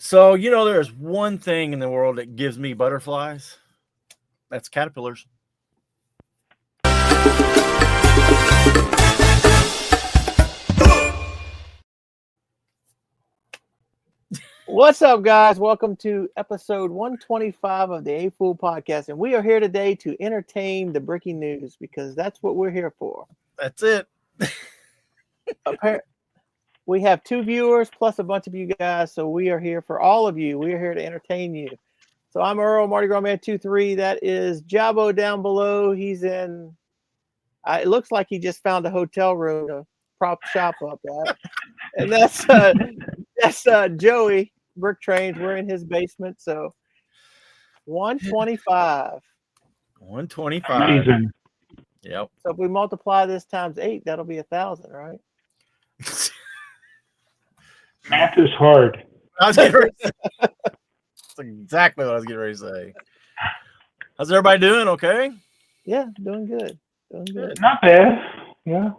So, there's one thing in the world that gives me butterflies. That's caterpillars. What's up, guys? Welcome to episode 125 of the AFoOL podcast. And we are here today to entertain the breaking news because that's what we're here for. That's it. We have 2 viewers plus a bunch of you guys. So we are here for all of you. We are here to entertain you. So I'm Earl, Mardi Gras Man 23. That is Jabo down below. He's in, it looks like he just found a hotel room to prop shop up at. And that's Joey. BrickTrains. We're in his basement, so 125. 125. Amazing. Yep. So if we multiply this times 8, that'll be 1,000, right? Math is hard. That's exactly what I was getting ready to say. How's everybody doing? Okay. Yeah, doing good. Doing good. Not bad. Yeah.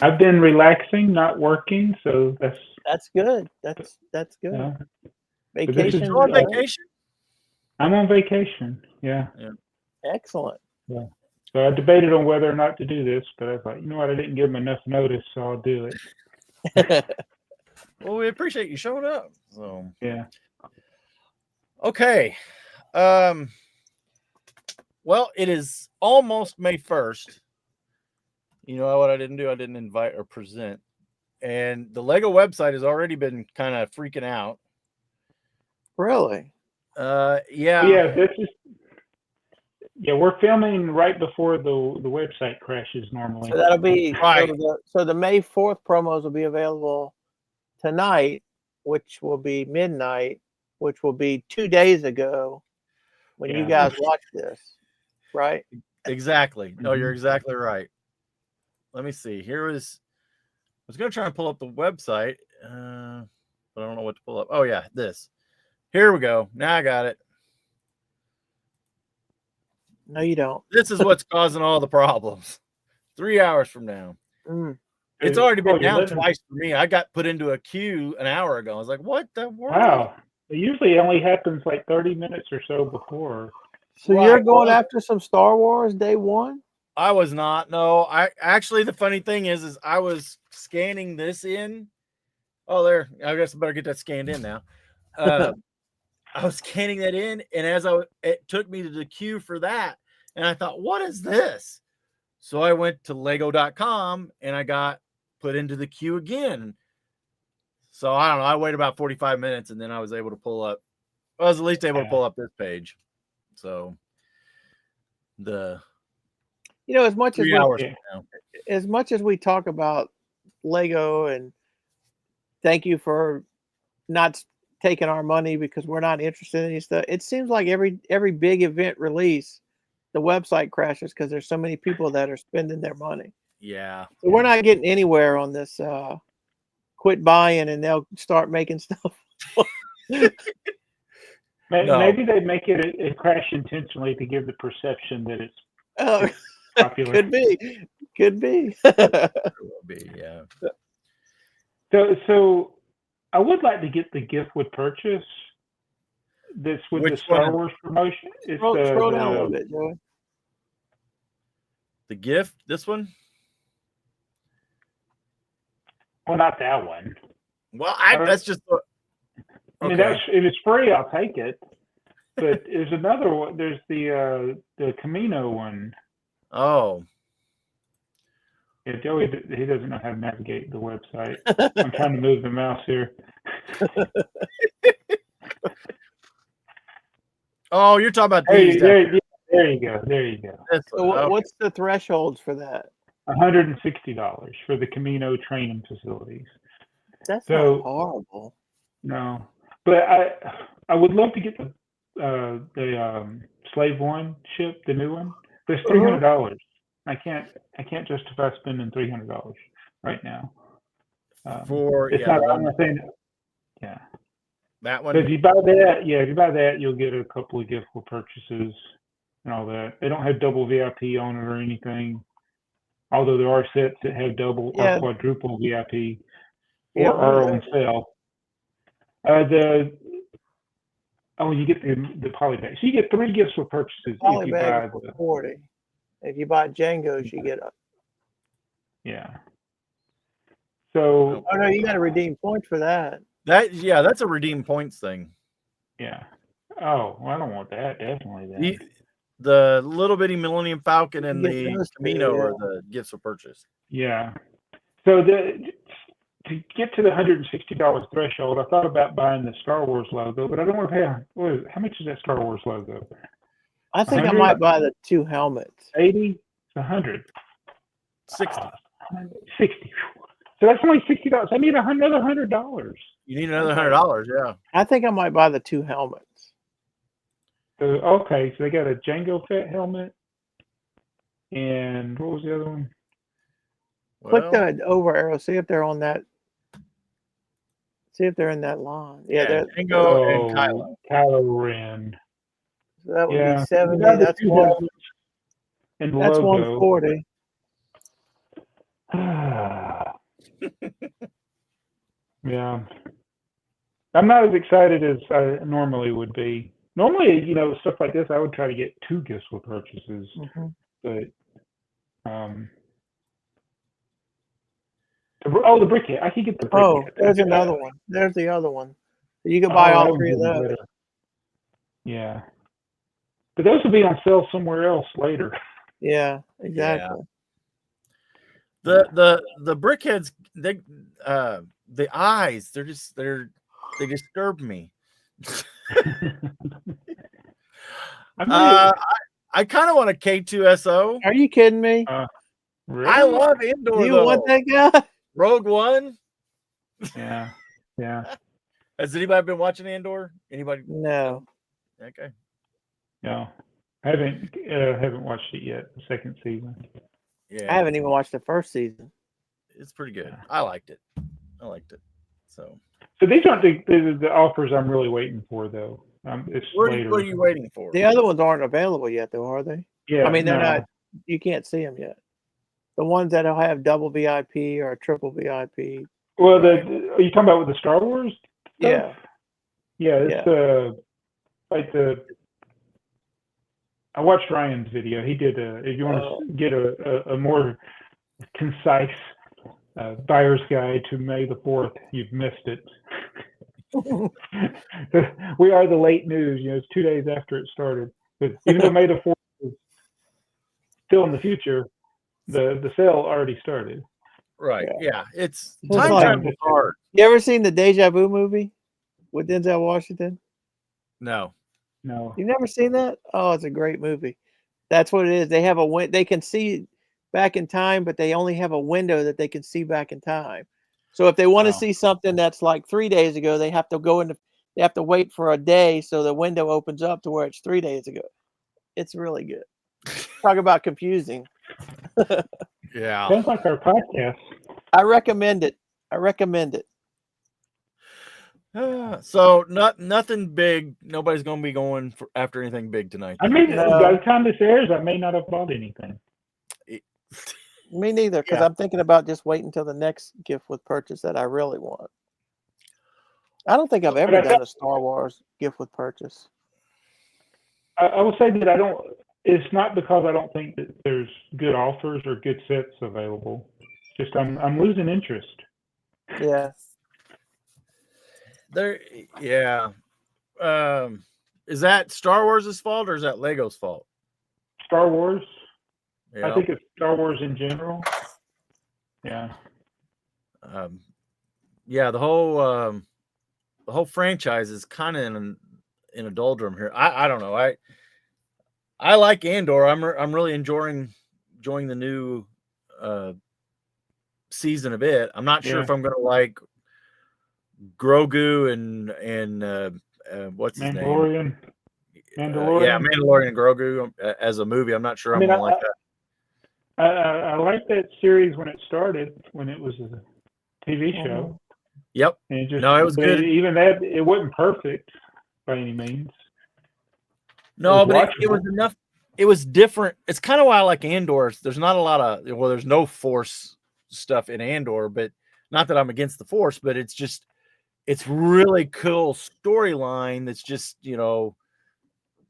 I've been relaxing, not working, so That's good. That's good. Yeah. Vacation. You on vacation? I'm on vacation. Yeah. Excellent. Yeah. So I debated on whether or not to do this, but I was like, you know what? I didn't give them enough notice, so I'll do it. Well, we appreciate you showing up. So Yeah. okay. Well, it is almost May 1st. You know what I didn't do? I didn't invite or present. And the Lego website has already been kind of freaking out. Really? Yeah. Yeah, we're filming right before the website crashes normally. So that'll be Right. So the May 4th promos will be available tonight, which will be midnight, which will be 2 days ago when you guys watch this, right? Exactly. No, you're exactly right. Let me see. I was going to try and pull up the website, but I don't know what to pull up. Oh, yeah, this. Here we go. Now I got it. No, you don't. This is what's causing all the problems. 3 hours from now. It's already been down twice for me. I got put into a queue an hour ago. I was like, what the world? Wow. It usually only happens like 30 minutes or so before. So you're going after some Star Wars day one? I was not. No, the funny thing is I was scanning this in. Oh, there. I guess I better get that scanned in now. I was scanning that in, and it took me to the queue for that, and I thought, what is this? So I went to lego.com and I got put into the queue again. So I don't know. I waited about 45 minutes, and then I was able to pull up. I was at least able to pull up this page. So as much as we talk about Lego and thank you for not taking our money because we're not interested in any stuff, it seems like every big event release, the website crashes because there's so many people that are spending their money. Yeah. So we're not getting anywhere on this. Quit buying and they'll start making stuff. Maybe they make it crash intentionally to give the perception that it's popular. Could be. Yeah. So I would like to get the gift with purchase. This with the Star Wars promotion. It's scroll down a little bit, Joey. The gift, this one. Well, not that one. Well, that's just. I mean, if it's free, I'll take it. But there's another one. There's the Camino one. Oh. Yeah, Joey, he doesn't know how to navigate the website. I'm trying to move the mouse here. Oh, you're talking about these. There you go. So what's the thresholds for that? $160 for the Camino training facilities. That's not horrible. No, but I would love to get the Slave One ship, the new one. There's $300. I can't justify spending $300 right now. That one. But if you buy that, you'll get a couple of gift purchases and all that. They don't have double VIP on it or anything. Although there are sets that have double or quadruple VIP or are on sale. You get the poly bag. So you get 3 gifts for purchases if you buy for 40. If you buy Django's, you get yeah. So oh no, you got to redeem points for that. That's a redeem points thing. yeah. Oh, well, I don't want that. Definitely that. The little bitty Millennium Falcon and the Camino yeah. are the gifts for purchase. Yeah. So to get to the $160 threshold, I thought about buying the Star Wars logo, but I don't want to pay. How much is that Star Wars logo? I think 100? I might buy the 2 helmets. 80? It's 100. 60. 60. So that's only $60. I need another $100. You need another $100, yeah. I think I might buy the 2 helmets. So okay, so they got a Django Fett helmet, and what was the other one? Click the over arrow. See if they're on that. See if they're in that line. Yeah, they're Django and Kylo Ren. So that would be 70. That's one. And the that's logo. 140. Yeah. I'm not as excited as I normally would be. Normally, stuff like this, I would try to get 2 gifts with purchases. But, the brickhead. I could get the brickhead. Oh, there's another one. There's the other one. You can buy all 3 of those. Better. Yeah. But those will be on sale somewhere else later. Yeah, exactly. Yeah. The brickheads, the eyes, they disturb me. I kind of want a K2SO. Are you kidding me? Really? I love Andor. Do you want that guy? Rogue One. Yeah. Has anybody been watching Andor? Anybody? No. Okay. No, I haven't watched it yet. The 2nd season. Yeah, I haven't even watched the 1st season. It's pretty good. Yeah. I liked it. So these aren't the offers I'm really waiting for, though. What are you waiting for? The other ones aren't available yet, though, are they? Yeah. I mean, they're not. You can't see them yet. The ones that'll have double VIP or triple VIP. Well, are you talking about with the Star Wars stuff? Yeah. It's like I watched Ryan's video. He did if you want to get a more concise buyer's guide to May the 4th, you've missed it. We are the late news. It's 2 days after it started. But even though May the 4th is still in the future, the sale already started. Right. Yeah. It's time travel hard. You ever seen the Deja Vu movie with Denzel Washington? No. You've never seen that? Oh, it's a great movie. That's what it is. They have they can see back in time, but they only have a window that they can see back in time. So if they want to see something that's like 3 days ago, they have to they have to wait for a day so the window opens up to where it's 3 days ago. It's really good. Talk about confusing. Yeah. Sounds like our podcast. I recommend it. So nothing big. Nobody's going to be going after anything big tonight. I mean, by the time this airs, I may not have bought anything. Me neither, because I'm thinking about just waiting until the next gift with purchase that I really want. I don't think I've ever done a Star Wars gift with purchase. I will say that I don't. It's not because I don't think that there's good offers or good sets available. Just I'm losing interest. Yeah. Is that Star Wars' fault or is that Lego's fault? Star Wars. Yeah. I think it's Star Wars in general. Yeah. The whole franchise is kind of in a doldrum here. I don't know. I like Andor. I'm really enjoying the new season of it. I'm not sure if I'm gonna like Grogu and what's his name? Mandalorian. Mandalorian and Grogu as a movie. I'm not sure I'm gonna like that. I liked that series when it started, when it was a TV show. Yep. And it was good. Even that, it wasn't perfect by any means. No, but it was enough. It was different. It's kind of why I like Andor. There's not a lot of there's no Force stuff in Andor, but not that I'm against the Force, but it's just it's really cool storyline that's just,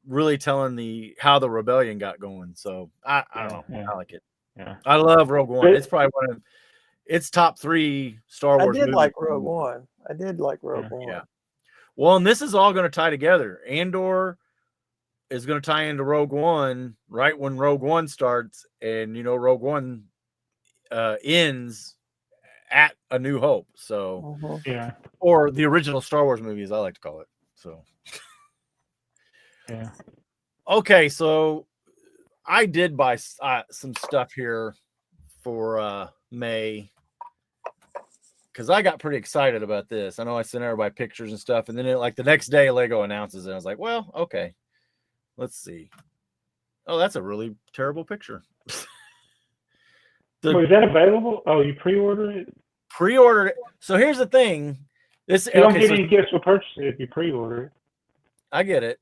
really telling how the rebellion got going. So I don't know. Yeah. I like it. Yeah. I love Rogue One. But- It's probably it's top 3 Star I Wars did movies. like Rogue One. I did like Rogue One. Yeah. Well, and this is all going to tie together. Andor is going to tie into Rogue One right when Rogue One starts, and Rogue One ends at A New Hope. So Yeah. or the original Star Wars movie, as I like to call it. So Yeah. okay, so I did buy some stuff here for May because I got pretty excited about this. I know I sent everybody pictures and stuff, and then the next day Lego announces it. I was like, well, okay, let's see. Oh, that's a really terrible picture. Wait, is that available? Oh, you pre-ordered it? Pre-ordered it. So here's the thing. You don't get any gifts for purchasing it if you pre-order it. I get it.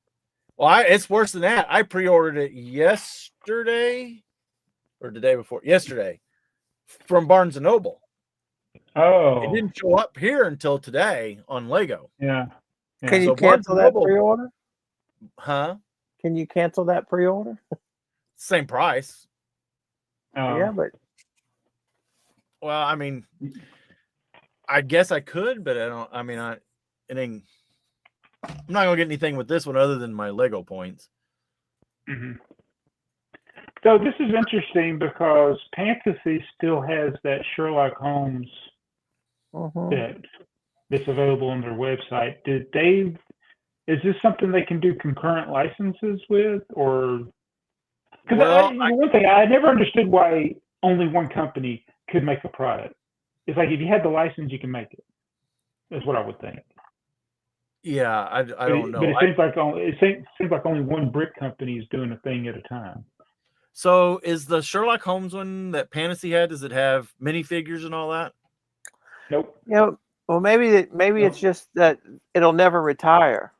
Well, it's worse than that. I pre-ordered it yesterday or the day before. Yesterday from Barnes & Noble. Oh. It didn't show up here until today on Lego. Yeah. Can you So cancel that pre-order? Huh? Can you cancel that pre-order? Same price. Yeah, but well, I mean, I guess I could, but I don't. I mean, I'm not gonna get anything with this one other than my Lego points. Mm-hmm. So this is interesting because Fantasy still has that Sherlock Holmes that's available on their website. Is this something they can do concurrent licenses with, or? Because one thing I never understood why only one company could make a product. It's like if you had the license, you can make it. That's what I would think. Yeah, I don't know. But it seems like only one brick company is doing a thing at a time. So is the Sherlock Holmes one that Fantasy had? Does it have minifigures and all that? Nope. Well, maybe it's just that it'll never retire.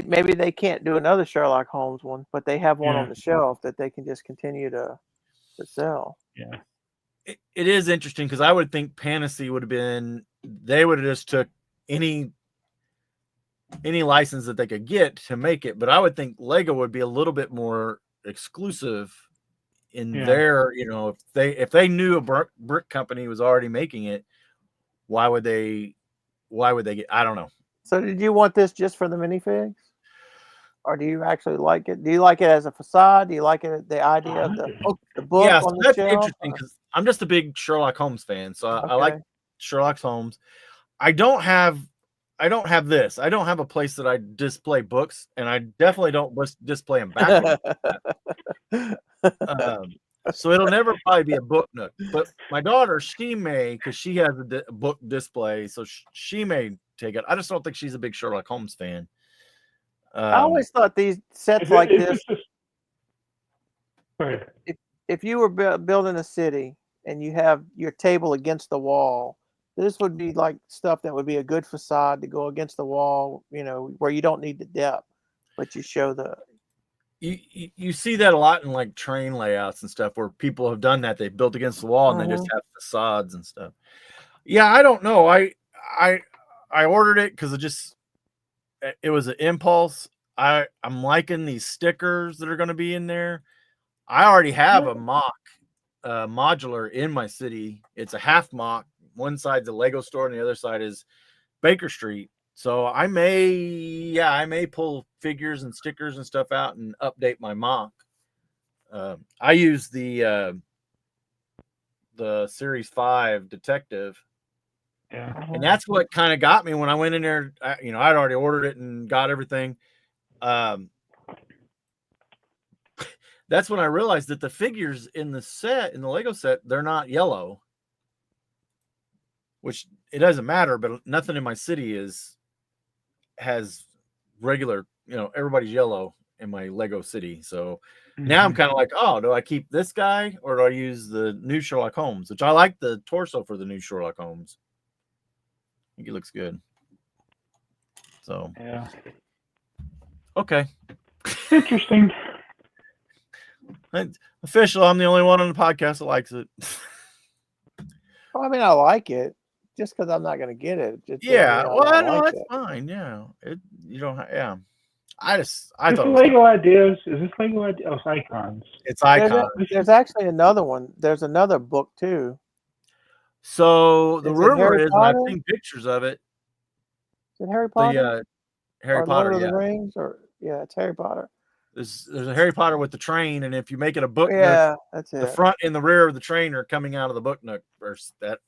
Maybe they can't do another Sherlock Holmes one, but they have one on the shelf that they can just continue to sell. Yeah. It is interesting because I would think Fantasy would have been, they would have just took any license that they could get to make it, but I would think Lego would be a little bit more exclusive in their, if they knew a brick company was already making it, why would they get, I don't know. So did you want this just for the minifigs? Or do you actually like it? Do you like it as a facade? Do you like it, the idea of the book on the that's shelf? interesting because I'm just a big Sherlock Holmes fan, so I like Sherlock Holmes. I don't have this. I don't have a place that I display books, and I definitely don't display them backwards. So it'll never probably be a book nook. But my daughter, she may, because she has a book display, so she may take it. I just don't think she's a big Sherlock Holmes fan. I always thought these sets like this. If you were building a city and you have your table against the wall, this would be like stuff that would be a good facade to go against the wall, where you don't need the depth, but you show the. You see that a lot in like train layouts and stuff where people have done that. They've built against the wall and they just have facades and stuff. Yeah, I don't know. I ordered it because it was an impulse. I'm liking these stickers that are going to be in there. I already have a mock modular in my city. It's a half mock. One side's a Lego store and the other side is Baker Street. So I may pull figures and stickers and stuff out and update my mock. I use the Series 5 Detective. Yeah. And that's what kind of got me when I went in there. I'd already ordered it and got everything. That's when I realized that the figures in the Lego set, they're not yellow. Which it doesn't matter, but nothing in my city has regular, everybody's yellow in my Lego city. So now I'm kind of like, oh, do I keep this guy or do I use the new Sherlock Holmes? Which I like the torso for the new Sherlock Holmes. I think it looks good. So yeah. Okay. Interesting. Official, I'm the only one on the podcast that likes it. Well, I mean, I like it. just because I'm not going to get it. Just Yeah, well, I don't know like that's it. fine. Yeah, you don't. Yeah, I Is thought this it was Lego ideas? Is this Lego ideas? Oh, it's icons. it's icon. There's actually another one. There's another book too. So the Is it rumor Harry is, and I've Potter? seen pictures of it. Is it Harry Potter The Harry or Potter, Lord of yeah. the Rings? Or yeah, it's Harry Potter. There's a Harry Potter with the train, and if you make it a book nook, Yeah, that's the it. front and the rear of the train are coming out of the book nook. Versus that,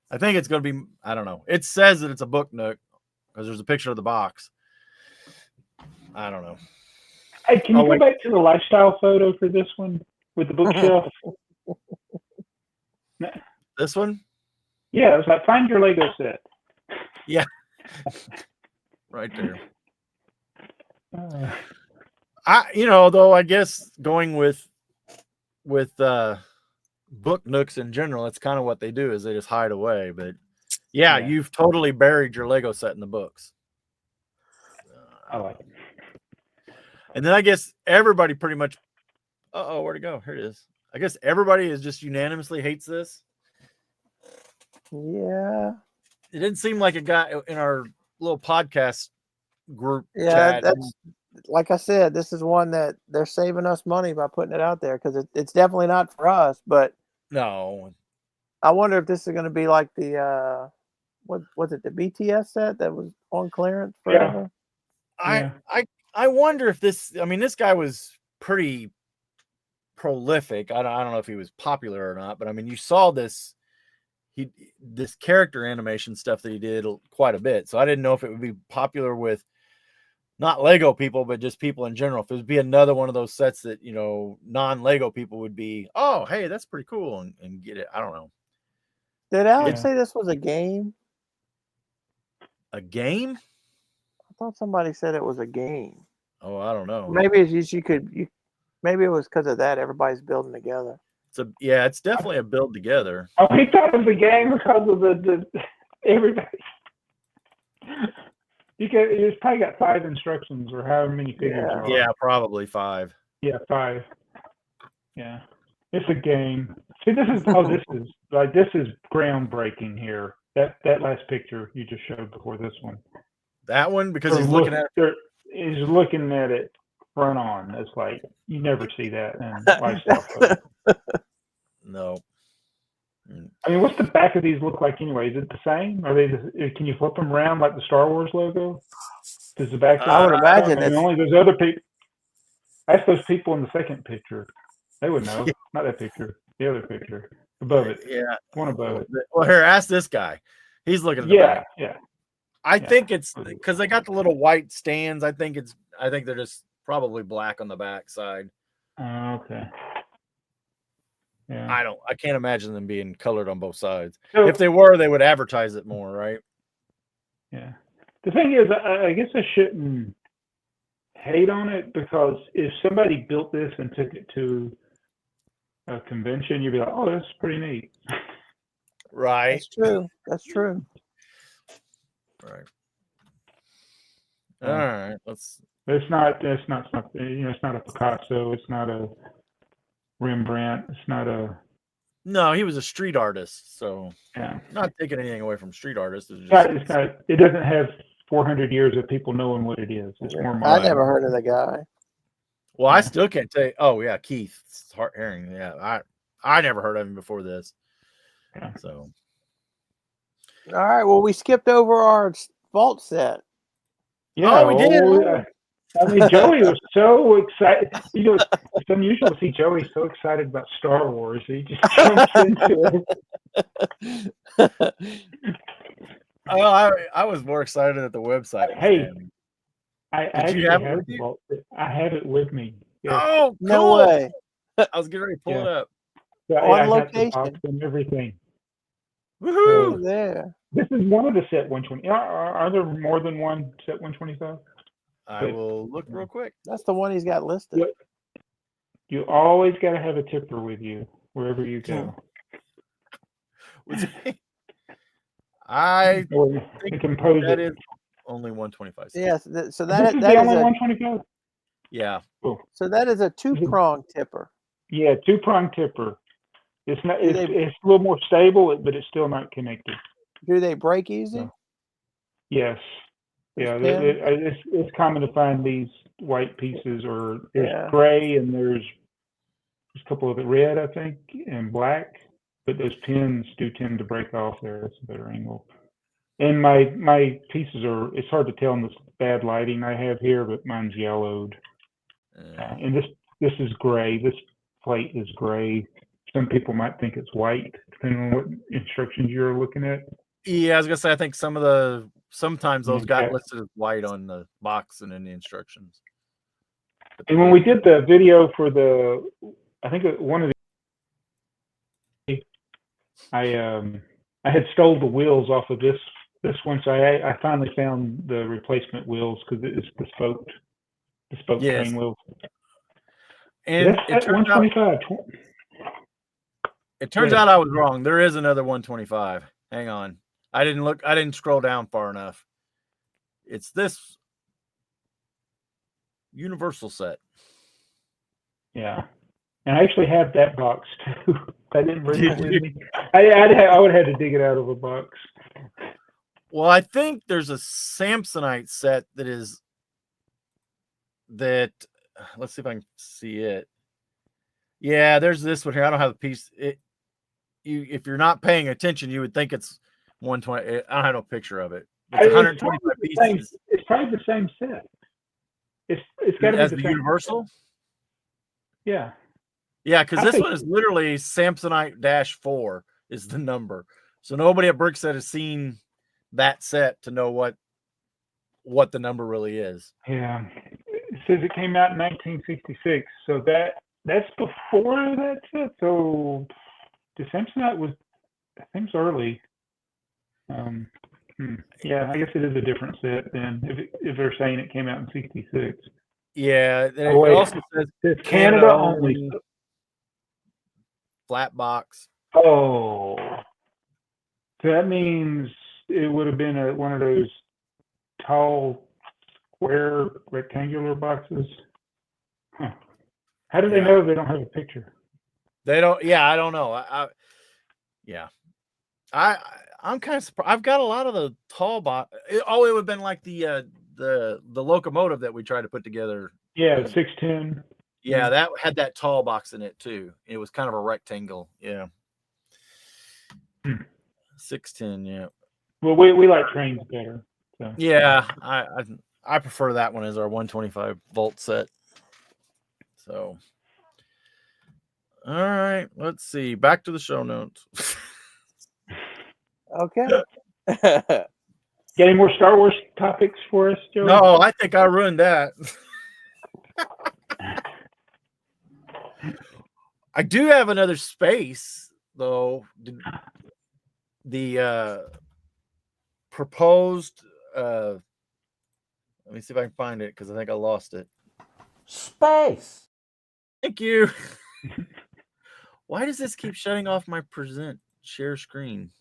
I think it's going to be. I don't know. It says that it's a book nook because there's a picture of the box. I don't know. Hey, can you go back to the lifestyle photo for this one with the bookshelf? This one? Yeah, it was like find your Lego set. Yeah, right there. Though I guess going with book nooks in general, it's kind of what they do is they just hide away. But yeah, you've totally buried your Lego set in the books. I like it. And then I guess everybody pretty much. Where'd it go? Here it is. I guess everybody is just unanimously hates this. Yeah. It didn't seem like it got in our little podcast group Yeah, chat. that's like I said. This is one that they're saving us money by putting it out there because it's definitely not for us. But no, I wonder if this is going to be like the what was it, the BTS set that was on clearance forever? I wonder if this. I mean, this guy was pretty prolific. I don't know if he was popular or not, but I mean, you saw this character animation stuff that he did quite a bit. So I didn't know if it would be popular with not Lego people, but just people in general. If it would be another one of those sets that, non-Lego people would be, oh, hey, that's pretty cool, and get it. I don't know. Did Alex say this was a game? A game? I thought somebody said it was a game. Oh, I don't know. Maybe it's just maybe it was because of that. Everybody's building together. It's definitely a build together. Oh, he thought it was a game because of the everybody. It's probably got 5 instructions or however many figures there are. Yeah, probably 5. Yeah, 5. Yeah, it's a game. See, this is groundbreaking here. That last picture you just showed before this one. That one, because he's looking at it front on. It's like you never see that in lifestyle photos. No. I mean, what's the back of these look like anyway? Is it the same? Are they? Can you flip them around like the Star Wars logo? Does the back? I would imagine it's only those other people. That's those people in the second picture. They would know. Not that picture. The other picture above it. Yeah, one above it. Well, here, ask this guy. He's looking at the back. Yeah. I think it's because they got the little white stands. I think they're just probably black on the back side. Okay. Yeah. I can't imagine them being colored on both sides. So, if they were, they would advertise it more, right? Yeah. The thing is, I guess I shouldn't hate on it because if somebody built this and took it to a convention, you'd be like, "Oh, that's pretty neat." Right. That's true. That's true. Right. All right. It's not something. It's not a Picasso. It's not a Rembrandt. It's not a. No, he was a street artist, so not taking anything away from street artists. It's not. It doesn't have 400 years of people knowing what it is. It's more. I never heard of the guy. Well, I still can't tell you. Oh yeah, Keith Herring. Yeah, I never heard of him before this. Yeah. So. All right. Well, we skipped over our vault set. Yeah, we did. I mean, Joey was so excited. It's unusual to see Joey so excited about Star Wars. He just jumps into it. Oh, I was more excited at the website. Hey, I have it with me. Yes. Oh, cool. No way! I was getting ready to pull it up. So on location and everything. Woohoo! So, there. This is one of the set 120. Are there more than one set 125? I will look real quick. That's the one he's got listed. You always got to have a tipper with you wherever you go. I think that is only 125. Yes, so that is the only 125. Yeah. Cool. So that is a 2-prong tipper. Yeah, 2-prong tipper. It's not. It's a little more stable, but it's still not connected. Do they break easy? So, yes. Those Yeah, pins? it's common to find these white pieces, or there's Yeah. gray and there's a couple of it red, I think, and black. But those pins do tend to break off there. That's a better angle. And my pieces are, it's hard to tell in this bad lighting I have here, but mine's yellowed. And this is gray. This plate is gray. Some people might think it's white, depending on what instructions you're looking at. Yeah, I was gonna say I think sometimes those got Okay. listed as white on the box and in the instructions. And when we did the video for I think one of the, I had stole the wheels off of this one, so I finally found the replacement wheels because it's bespoke Yes. train wheels. And That's at 125. It turns out I was wrong. There is another 125. Hang on. I didn't scroll down far enough. It's this Universal set. Yeah. And I actually have that box too. I didn't bring it with me. I would have had to dig it out of a box. Well, I think there's a Samsonite set that let's see if I can see it. Yeah, there's this one here. I don't have a piece. If you're not paying attention, you would think it's 120. I don't have no picture of it. It's 125 pieces. It's probably the same set. It's got to be as the Universal. Yeah. Yeah, because this one is literally Samsonite-4 is the number. So nobody at BrickTsar has seen that set to know what the number really is. Yeah. It says it came out in 1966. So that's before that set. So the Samsonite I think it's early. Yeah, I guess it is a different set then if they're saying it came out in 66. Yeah, it also says Canada only. Flat box. Oh, so that means it would have been one of those tall, square, rectangular boxes. Huh. How do they know if they don't have a picture? They don't. Yeah, I don't know. I'm kind of surprised. I've got a lot of the tall box. It would have been like the locomotive that we tried to put together. Yeah, 610. Yeah, that had that tall box in it too. It was kind of a rectangle. Yeah. 610. Yeah. Well, we like trains better. So. Yeah, I prefer that one as our 125 volt set. So, all right, let's see. Back to the show notes. Okay. Got any more Star Wars topics for us, Joe? No, I think I ruined that. I do have another space, though. The proposed. Let me see if I can find it because I think I lost it. Space. Thank you. Why does this keep shutting off my share screen?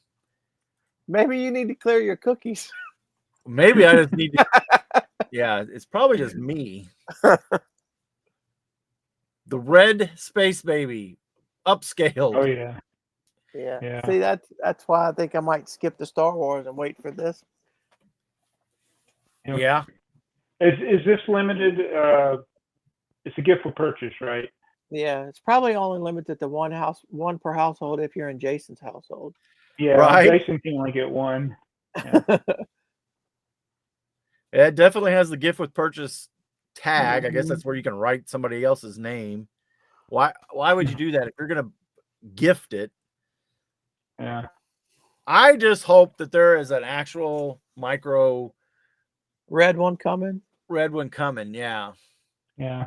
Maybe you need to clear your cookies. Maybe I just need to. Yeah, it's probably just me. The red Space Baby, upscaled. Oh yeah. Yeah. See, that's why I think I might skip the Star Wars and wait for this. Yeah. Is this limited? It's a gift for purchase, right? Yeah, it's probably only limited to one per household if you're in Jason's household. Yeah, right. Jason can only get one. Yeah. It definitely has the gift with purchase tag. I guess that's where you can write somebody else's name. Why would you do that if you're gonna gift it? Yeah. I just hope that there is an actual micro red one coming. Yeah. Yeah.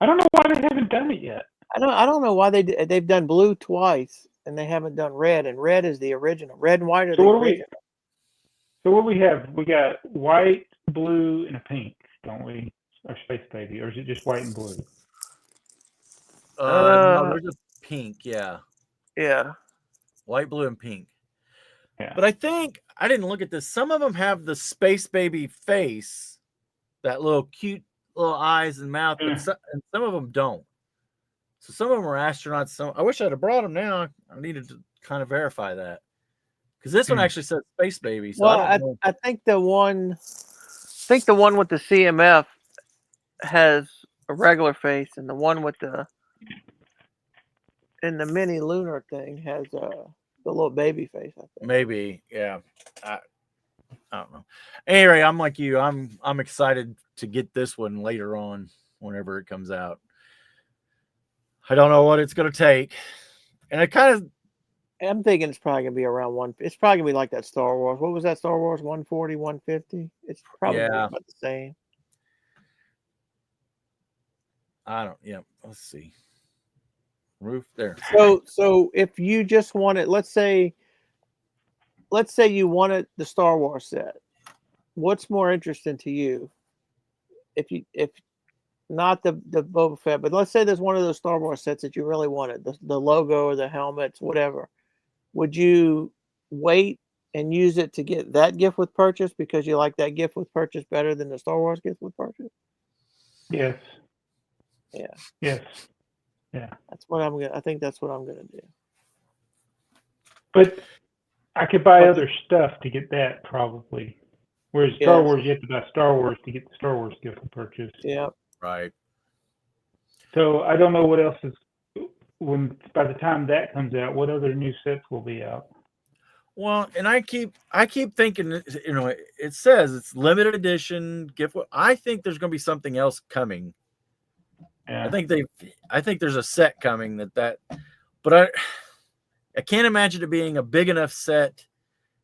I don't know why they haven't done it yet. I don't know why they've done blue twice and they haven't done red, and red is the original. Red and white are the original. So what do we have? We got white, blue, and a pink, don't we? Our Space Baby, or is it just white and blue? No, there's a pink, yeah. Yeah. White, blue, and pink. Yeah. But I think I didn't look at this. Some of them have the Space Baby face, that little cute little eyes and mouth, and some of them don't. So some of them are astronauts. I wish I'd have brought them now. I needed to kind of verify that. Because this one actually says Space Baby. So Well, I don't know. I think the one with the CMF has a regular face, and the one with the mini lunar thing has the little baby face. I think. Maybe, yeah. I don't know. Anyway, I'm like you. I'm excited to get this one later on, whenever it comes out. I don't know what it's going to take, and I kind of. I'm thinking it's probably gonna be around one. It's probably gonna be like that Star Wars. What was that Star Wars? 140, 150. It's probably Yeah. about the same. I don't. Yeah. Let's see. Roof there. So if you just wanted, let's say you wanted the Star Wars set, what's more interesting to you? If not the Boba Fett, but let's say there's one of those Star Wars sets that you really wanted, the logo or the helmets, whatever. Would you wait and use it to get that gift with purchase because you like that gift with purchase better than the Star Wars gift with purchase? Yes. Yeah. Yes. Yeah. I think that's what I'm gonna do. But I could buy other stuff to get that probably. Whereas Star Yes. Wars, you have to buy Star Wars to get the Star Wars gift with purchase. Yeah. Right. So I don't know what else is by the time that comes out, what other new sets will be out. Well, and I keep thinking, you know, it says it's limited edition gift. I think there's going to be something else coming. Yeah. I think there's a set coming but I can't imagine it being a big enough set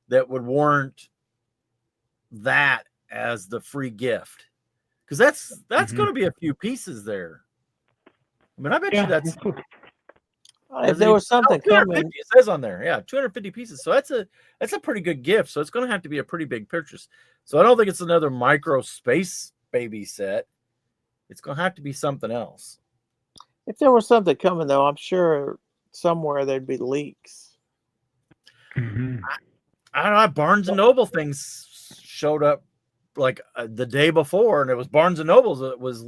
that would warrant that as the free gift. Because that's going to be a few pieces there. I mean, I bet you that's. If there was something coming, it says on there, yeah, 250 pieces. So that's a pretty good gift. So it's going to have to be a pretty big purchase. So I don't think it's another micro Space Baby set. It's going to have to be something else. If there was something coming, though, I'm sure somewhere there'd be leaks. Mm-hmm. I don't know. Barnes and Noble things showed up like the day before, and it was Barnes and Noble's that was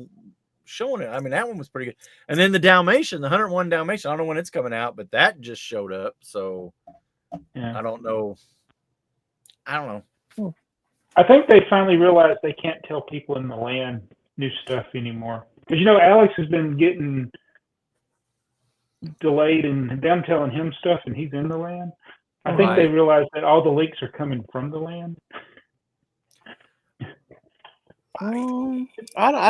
showing it. I mean, that one was pretty good. And then the Dalmatian, the 101 Dalmatian, I don't know when it's coming out, but that just showed up. So yeah. I don't know. I think they finally realized they can't tell people in the land new stuff anymore. Because, you know, Alex has been getting delayed and them telling him stuff, and he's in the land. I think they realized that all the leaks are coming from the land. I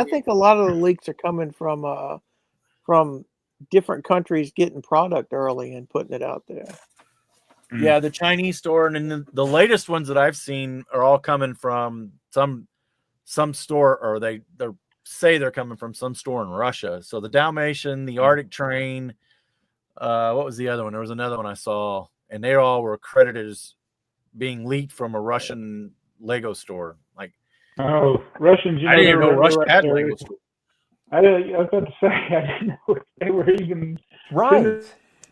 think a lot of the leaks are coming from different countries getting product early and putting it out there. Yeah, the Chinese store, and then the latest ones that I've seen are all coming from some store, or they say they're coming from some store in Russia. So the Dalmatian, the Arctic Train, what was the other one? There was another one I saw, and they all were credited as being leaked from a Russian Lego store. Like, oh, Russians! I didn't even know Russia had Lego store. I was about to say, I didn't know if they were even right.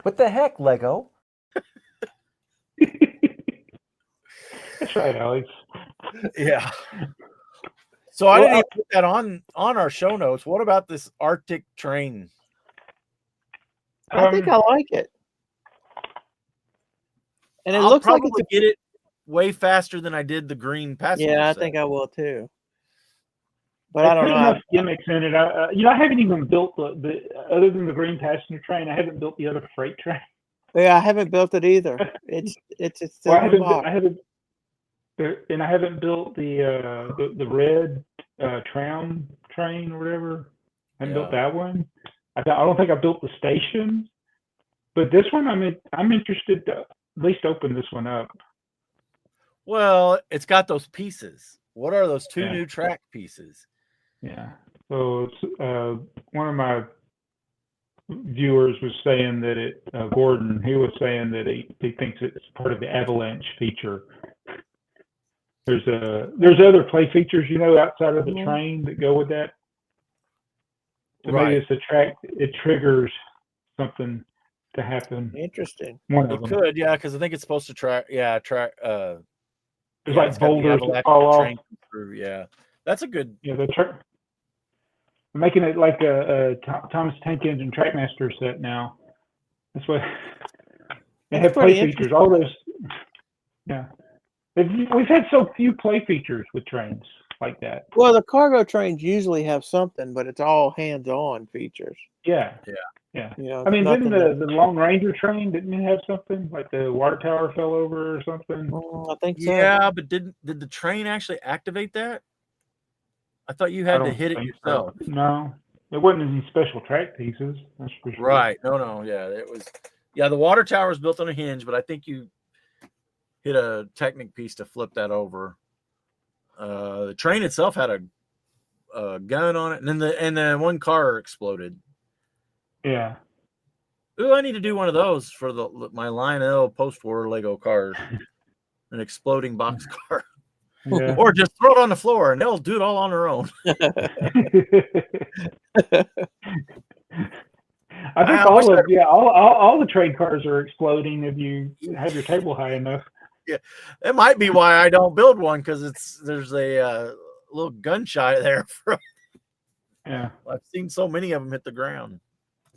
What the heck, Lego? That's right, Alex. Yeah. So I didn't even put that on our show notes. What about this Arctic Train? I think I like it. And it looks like it's get it way faster than I did the green passenger. Yeah, I think I will too. But I don't know. Enough gimmicks in it. I haven't even built the other than the green passenger train. I haven't built the other freight train. Yeah, I haven't built it either. It's well, I haven't built the red tram train or whatever. I haven't built that one. I don't think I built the station, but this one I'm interested to at least open this one up. Well, it's got those pieces. What are those two new track pieces? Yeah. So it's one of my viewers was saying that Gordon, he was saying that he thinks it's part of the avalanche feature. There's other play features, outside of the train that go with that. So maybe it's a track. It triggers something to happen. Interesting. It could, because I think it's supposed to track. There's like boulders that fall off. Through, that's a good. Yeah, making it like a Thomas Tank Engine Trackmaster set now. That's what they have play features. All those. Yeah. We've had so few play features with trains like that. Well, the cargo trains usually have something, but it's all hands-on features. Yeah. Yeah. Yeah. You know, I mean, didn't nothing the Lone Ranger train, didn't it have something? Like the water tower fell over or something? I think so. Yeah, but did the train actually activate that? I thought you I had to don't hit it think yourself. so. No. It wasn't any special track pieces, that's for sure. Right. No. Yeah, it was. Yeah, the water tower was built on a hinge, but I think you hit a Technic piece to flip that over. The train itself had a gun on it, and then one car exploded. Yeah. Ooh, I need to do one of those for my Lionel post-war Lego cars. An exploding box car. Yeah. Or just throw it on the floor and they'll do it all on their own. I think all the trade cars are exploding if you have your table high enough. Yeah, it might be why I don't build one, because there's a little gunshot there. Yeah. I've seen so many of them hit the ground.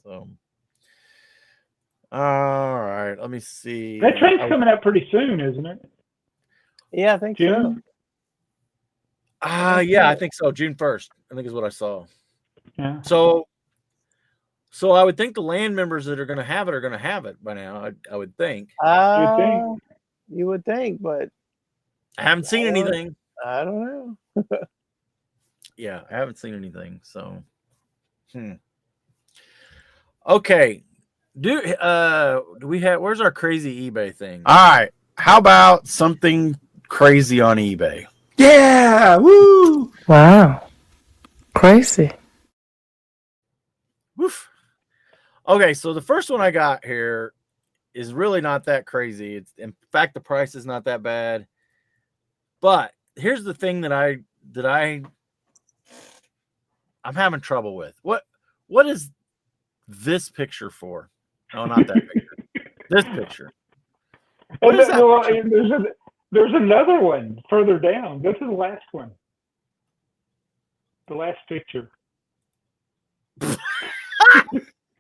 So, all right, let me see. That train's coming up pretty soon, isn't it? Yeah, I think June? so. Yeah, I think so. June 1st, I think is what I saw. Yeah. So I would think the land members that are going to have it by now. I would think. You would think, but I haven't seen anything. I don't know. Yeah, I haven't seen anything. So, okay. Do we have? Where's our crazy eBay thing? All right. How about something crazy on eBay? Yeah! Woo! Wow. Crazy. Woof. Okay, so the first one I got here is really not that crazy. It's, in fact, the price is not that bad. But here's the thing that I'm having trouble with. What is this picture for? No, not that picture. This picture. What is that? There's another one further down. This is the last one. The last picture. I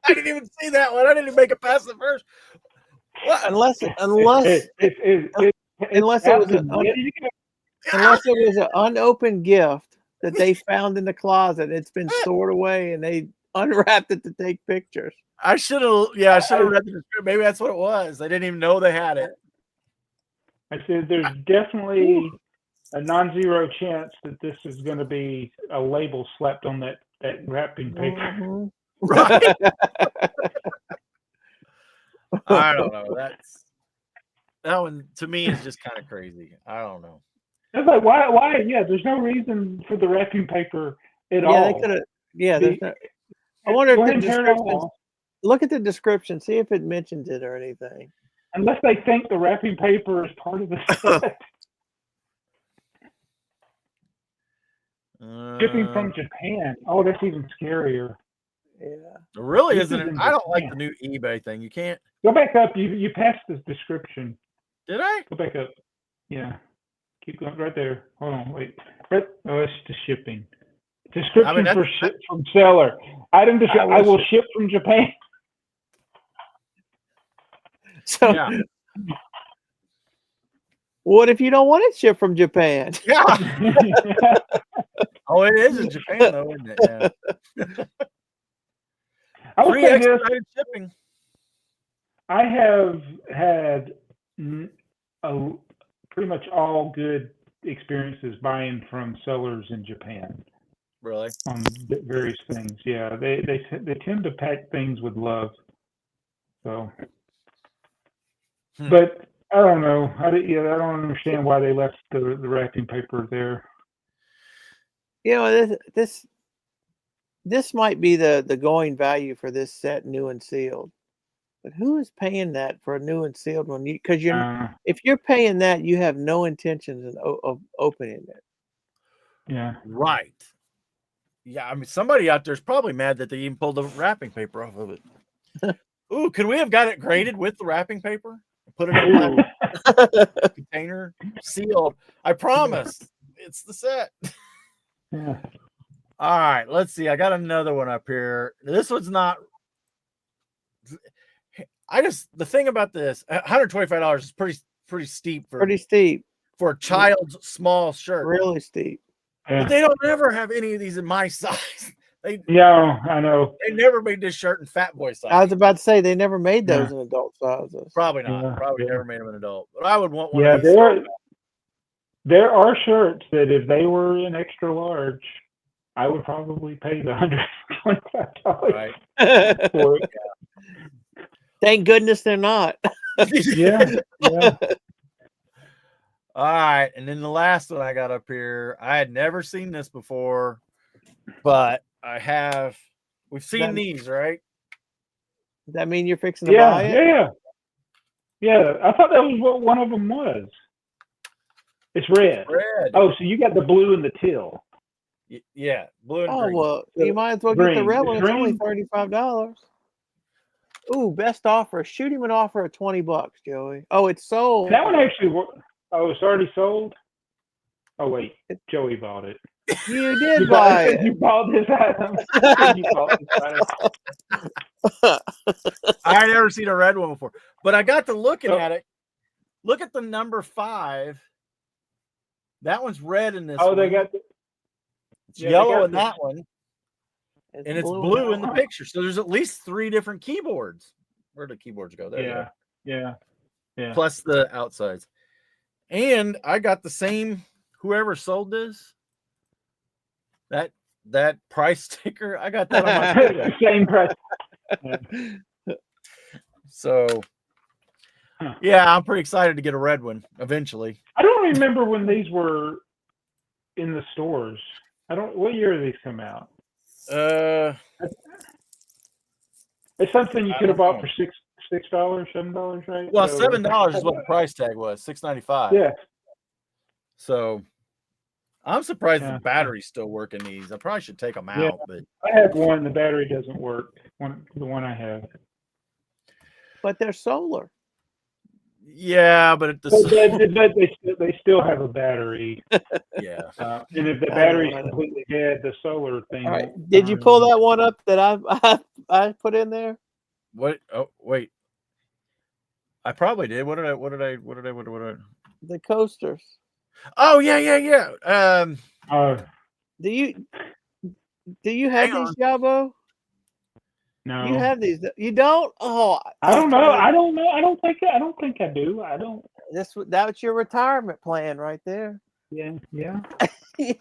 didn't even see that one. I didn't make it past the first. What? Unless it was an unopened gift that they found in the closet. It's been stored away, and they unwrapped it to take pictures. I should have read the description. Maybe that's what it was. I didn't even know they had it. I said there's definitely a non-zero chance that this is going to be a label slapped on that wrapping paper. Mm-hmm. Right. I don't know. That one to me is just kind of crazy. I don't know. It's like why? Yeah, there's no reason for the wrapping paper at all. They could have. Yeah, I wonder if the description. Look at the description. See if it mentions it or anything. Unless they think the wrapping paper is part of the set. Shipping from Japan. Oh, that's even scarier. Yeah. It really isn't. I don't like the new eBay thing. You can't go back up. You passed the description. Did I? Go back up. Yeah. Keep going right there. Hold on. Wait. Right. Oh, it's the shipping. Description for ship from seller. Item description. I will ship from Japan. So, yeah. What if you don't want it shipped from Japan? Yeah. Oh, it is in Japan, though, isn't it? Yeah. Free expedited shipping. I have had pretty much all good experiences buying from sellers in Japan. Really? On various things. Yeah, they tend to pack things with love. So. But I don't know. I don't understand why they left the wrapping paper there. You know, this might be the going value for this set, new and sealed. But who is paying that for a new and sealed one? Because if you're paying that, you have no intentions of opening it. Yeah. Right. Yeah, I mean, somebody out there is probably mad that they even pulled the wrapping paper off of it. Ooh, could we have got it graded with the wrapping paper? Put it in a container, sealed. I promise. It's the set. Yeah. All right, let's see. I got another one up here. This one's not. The thing about this, $125 is pretty pretty steep Pretty steep. for a child's small shirt. Really steep. But they don't ever have any of these in my size. Yeah, I know. They never made this shirt in fat boy size. I was about to say they never made those in adult sizes. Probably not. Yeah, Probably yeah. never made them an adult. But I would want one Yeah, of these. there are shirts that if they were in extra large, I would probably pay the $125 Right. for it. Thank goodness they're not. Yeah, yeah. All right, and then the last one I got up here, I had never seen this before, but I have. We've seen these, right? Does that mean you're fixing to buy it? Yeah. I thought that was what one of them was. It's red. Red. Oh, so you got the blue and the teal. Yeah, blue and Oh green. well, you might as well get the Green. red It's one. It's only green. $35. Ooh, best offer. Shoot him an offer of $20, Joey. Oh, it's sold. That one actually. Oh, it's already sold. Oh wait, Joey bought it. You did buy it. You bought this item. You bought this item. I had never seen a red one before, but I got to looking at it. Look at the number 5. That one's red in this. Oh, one. they got. It's yellow in that one, It's and it's blue in the picture. So there's at least 3 different keyboards. Where do keyboards go? There. Yeah, yeah, yeah. Plus the outsides. And I got the same. Whoever sold this, that price sticker, I got that on my payday. Same price. So, yeah, I'm pretty excited to get a red one eventually. I don't remember when these were in the stores. What year did these come out? It's something you could have bought for $6, $7, right? Well, So, $7 is what the price tag was. $6.95. Yeah. So I'm surprised Yeah. the battery's still working these. I probably should take them out, Yeah. but I have one. The battery doesn't work. The one I have. But they're solar. yeah, but But they still have a battery. yeah. And if the I battery's don't know. completely dead, the solar thing. All right. won't Did you turn pull on. that one up that I put in there? What? Oh, wait. I probably did. What did I? The coasters. Oh yeah. Do you have Hang these, Jabo? No. You have these. You don't? Oh, I don't know. I don't know. I don't think I do. I don't. That's your retirement plan right there. Yeah. Yeah. Yeah.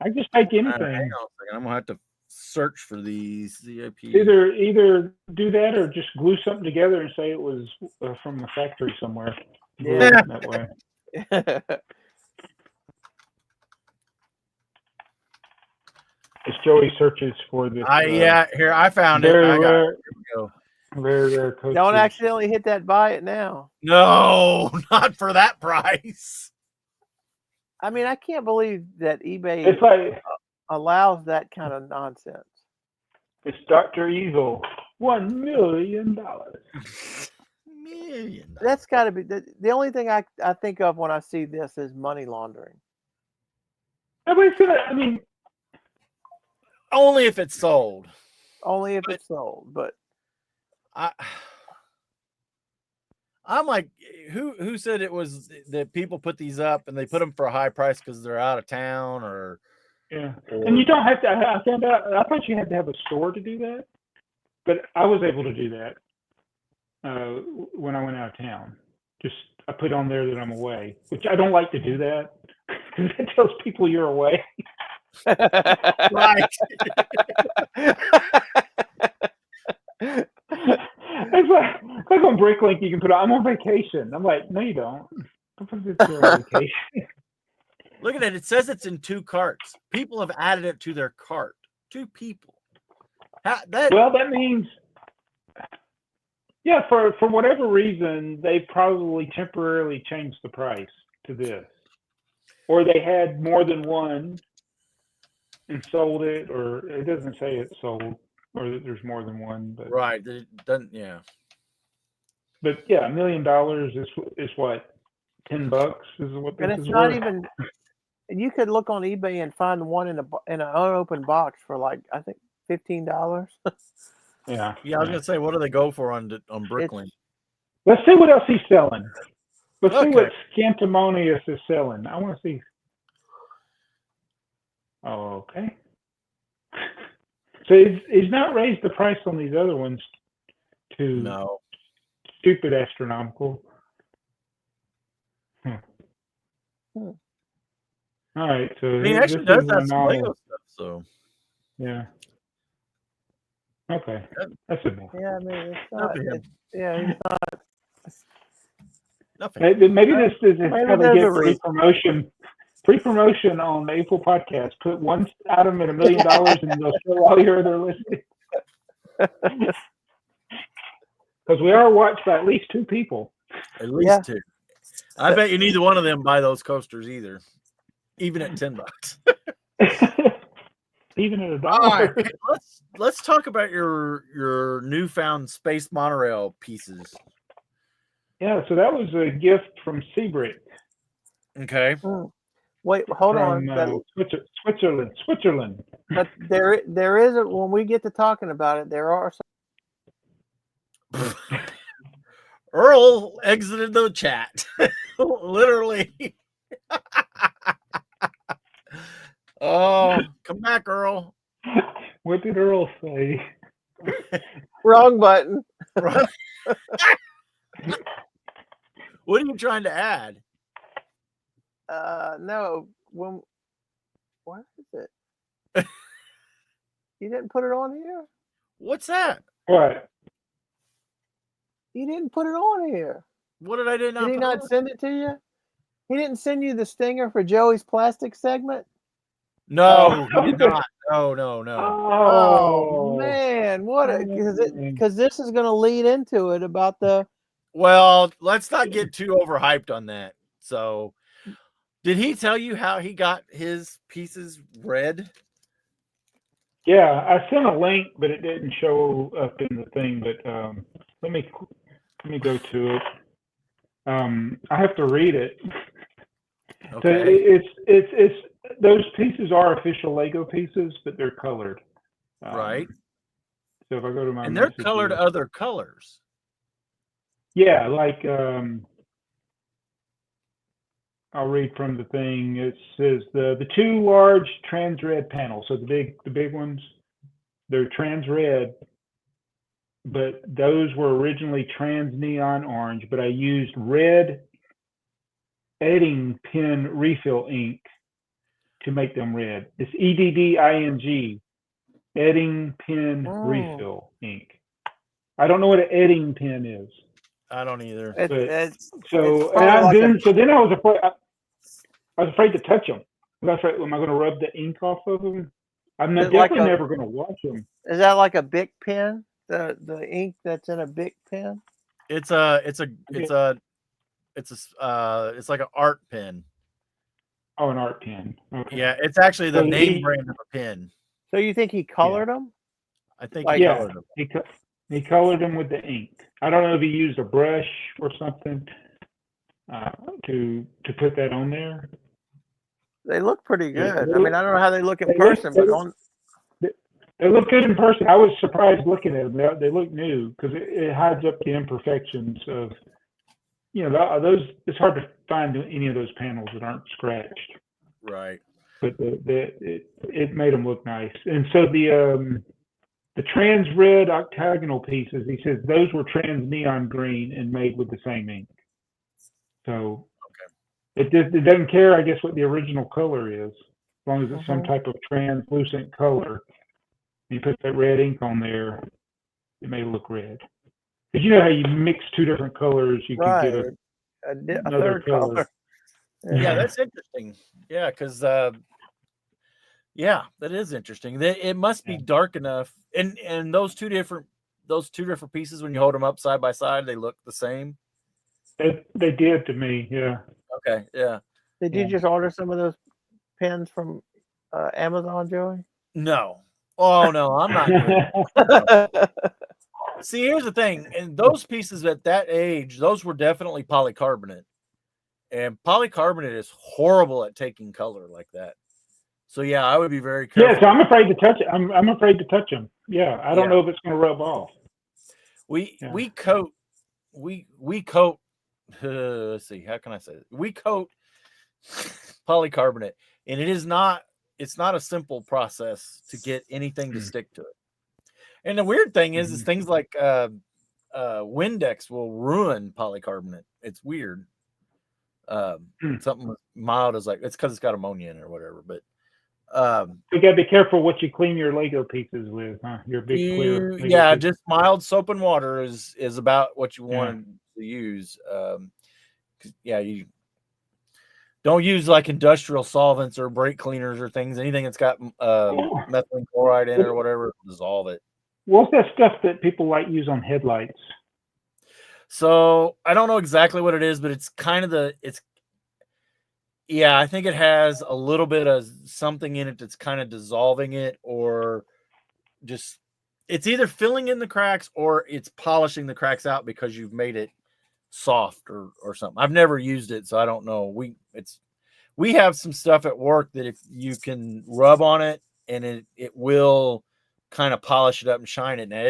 I just take anything. Hang on a second. I'm gonna have to search for these ZIP. Either do that or just glue something together and say it was from the factory somewhere. Yeah. That way. As Joey searches for this. Here I found it. Very I got rare. it. Here we go. Very rare coasters. Don't accidentally hit that buy it now. No, not for that price. I mean, I can't believe that eBay It's like allows that kind of nonsense. it's Dr. Evil. $1 million. Million. That's got to be the only thing I think of when I see this is money laundering. Nobody's gonna. I mean, Only if it's sold. Only if it's sold, but I'm like, who said it was that people put these up and they put them for a high price because they're out of town or yeah. And you don't have to. I found out. I thought you had to have a store to do that, but I was able to do that when I went out of town. Just I put on there that I'm away, which I don't like to do that because it tells people you're away. right. It's like on Bricklink, you can put I'm on vacation. I'm like, no, you don't. Don't put this here on vacation. Look at it. It says it's in 2 carts. People have added it to their cart. 2 people. Well, that means, yeah, for whatever reason, they probably temporarily changed the price to this, or they had more than one and sold it, or it doesn't say it's sold, or that there's more than one. But right. It doesn't. Yeah. But yeah, $1 million is what, $10 is what this and is it's not worth. even. You could look on eBay and find one in an unopened box for like I think $15. Yeah. Yeah, I was gonna say, what do they go for on Bricklink? Let's see what else he's selling. Let's see Okay. what Scantimonious is selling. I want to see. Oh, okay. So he's not raised the price on these other ones to No. stupid astronomical. Hmm. All right, so He this actually is does my have some novel. Lego stuff, so Yeah. Okay, that's enough. Yeah, I mean, it's not. Not for him. Yeah, he's not. Nothing. Maybe this is Maybe how they there's get a reason. pre-promotion on the AFoOL podcast. Put one item at $1 million and they'll show all your other listings. Because we are watched by at least 2 people. At least Yeah. 2. I bet you neither one of them buy those coasters either, even at $10. Even at $1. All right, let's talk about your newfound space monorail pieces. Yeah, so that was a gift from Seabrick. Okay. Wait, hold on. From Switzerland. But there is a, when we get to talking about it, there are some. Earl exited the chat. Literally. Oh, come back, Earl. What did Earl say? Wrong button. Right. What are you trying to add? No. What is it? You didn't put it on here. What's that? What? You didn't put it on here. What did I do? Did he not send it to you? He didn't send you the stinger for Joey's plastic segment? No, he did not. No. Oh man, what? Because this is going to lead into it about the. Well, let's not get too overhyped on that. So, did he tell you how he got his pieces red? Yeah, I sent a link, but it didn't show up in the thing. But let me go to it. I have to read it. Okay. So it's those pieces are official Lego pieces, but they're colored. Right. So if I go to my and they're messages, colored other colors. Yeah, like I'll read from the thing. It says the 2 large trans red panels. So the big ones, they're trans red, but those were originally trans neon orange. But I used red Edding pen refill ink to make them red. It's EDDING, Edding pen refill ink. I don't know what an Edding pen is. I don't either. So then I was afraid. I was afraid to touch them. That's right. Am I going to rub the ink off of them? I'm definitely never going to wash them. Is that like a Bic pen? The ink that's in a Bic pen? It's like an art pen. Oh, an art pen. Okay. Yeah, it's actually the So name brand of a pen. So you think he colored them? I think he colored them. He colored them with the ink. I don't know if he used a brush or something to put that on there. They look pretty good. Yeah, I mean, I don't know how they look in person, but they look good in person. I was surprised looking at them. They look new because it hides up the imperfections of, those. It's hard to find any of those panels that aren't scratched. Right. But it made them look nice. And so the trans red octagonal pieces, he says those were trans neon green and made with the same ink. So it doesn't care, I guess, what the original color is, as long as it's some type of translucent color. You put that red ink on there, it may look red. Because you know how you mix 2 different colors, you can get a third color. Yeah, that's interesting. Yeah, because that is interesting. It must be dark enough, and those two different pieces, when you hold them up side by side, they look the same. They did to me, yeah. Okay, yeah. Did you just order some of those pens from Amazon, Joey? No. Oh no, I'm not doing See, here's the thing, and those pieces at that age, those were definitely polycarbonate, and polycarbonate is horrible at taking color like that. So yeah, I would be very careful. Yeah, so I'm afraid to touch it. I'm afraid to touch them. Yeah, I don't know if it's going to rub off. We coat let's see, how can I say it? We coat polycarbonate, and it's not a simple process to get anything to stick to it. And the weird thing is things like Windex will ruin polycarbonate. It's weird. Something mild is like, it's because it's got ammonia in it or whatever. But you gotta be careful what you clean your Lego pieces with, huh? Your big clear. Lego yeah, pieces. just mild soap and water is about what you want to use. Yeah, you don't use like industrial solvents or brake cleaners or things. Anything that's got methylene chloride in it or whatever, dissolve it. What's that stuff that people like use on headlights? So I don't know exactly what it is, but it's kind of I think it has a little bit of something in it that's kind of dissolving it, or just it's either filling in the cracks or it's polishing the cracks out because you've made it soft or something. I've never used it, so I don't know. We have some stuff at work that if you can rub on it and it will kind of polish it up and shine it. Now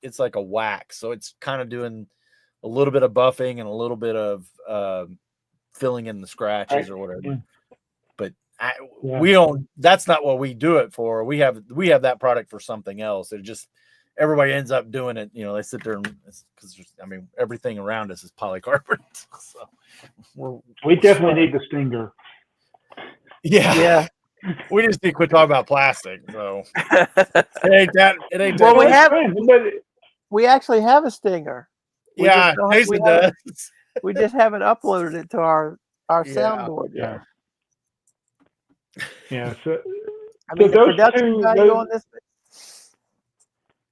it's like a wax, so it's kind of doing a little bit of buffing and a little bit of filling in the scratches or whatever. Yeah. But we don't. That's not what we do it for. We have that product for something else. It just everybody ends up doing it. They sit there because everything around us is polycarbonate. So we definitely need the stinger. Yeah. We just need to quit talking about plastic. So it ain't that. Well, we actually have a stinger. Jason does. We just haven't uploaded it to our soundboard yet. Yeah. So the production value on this.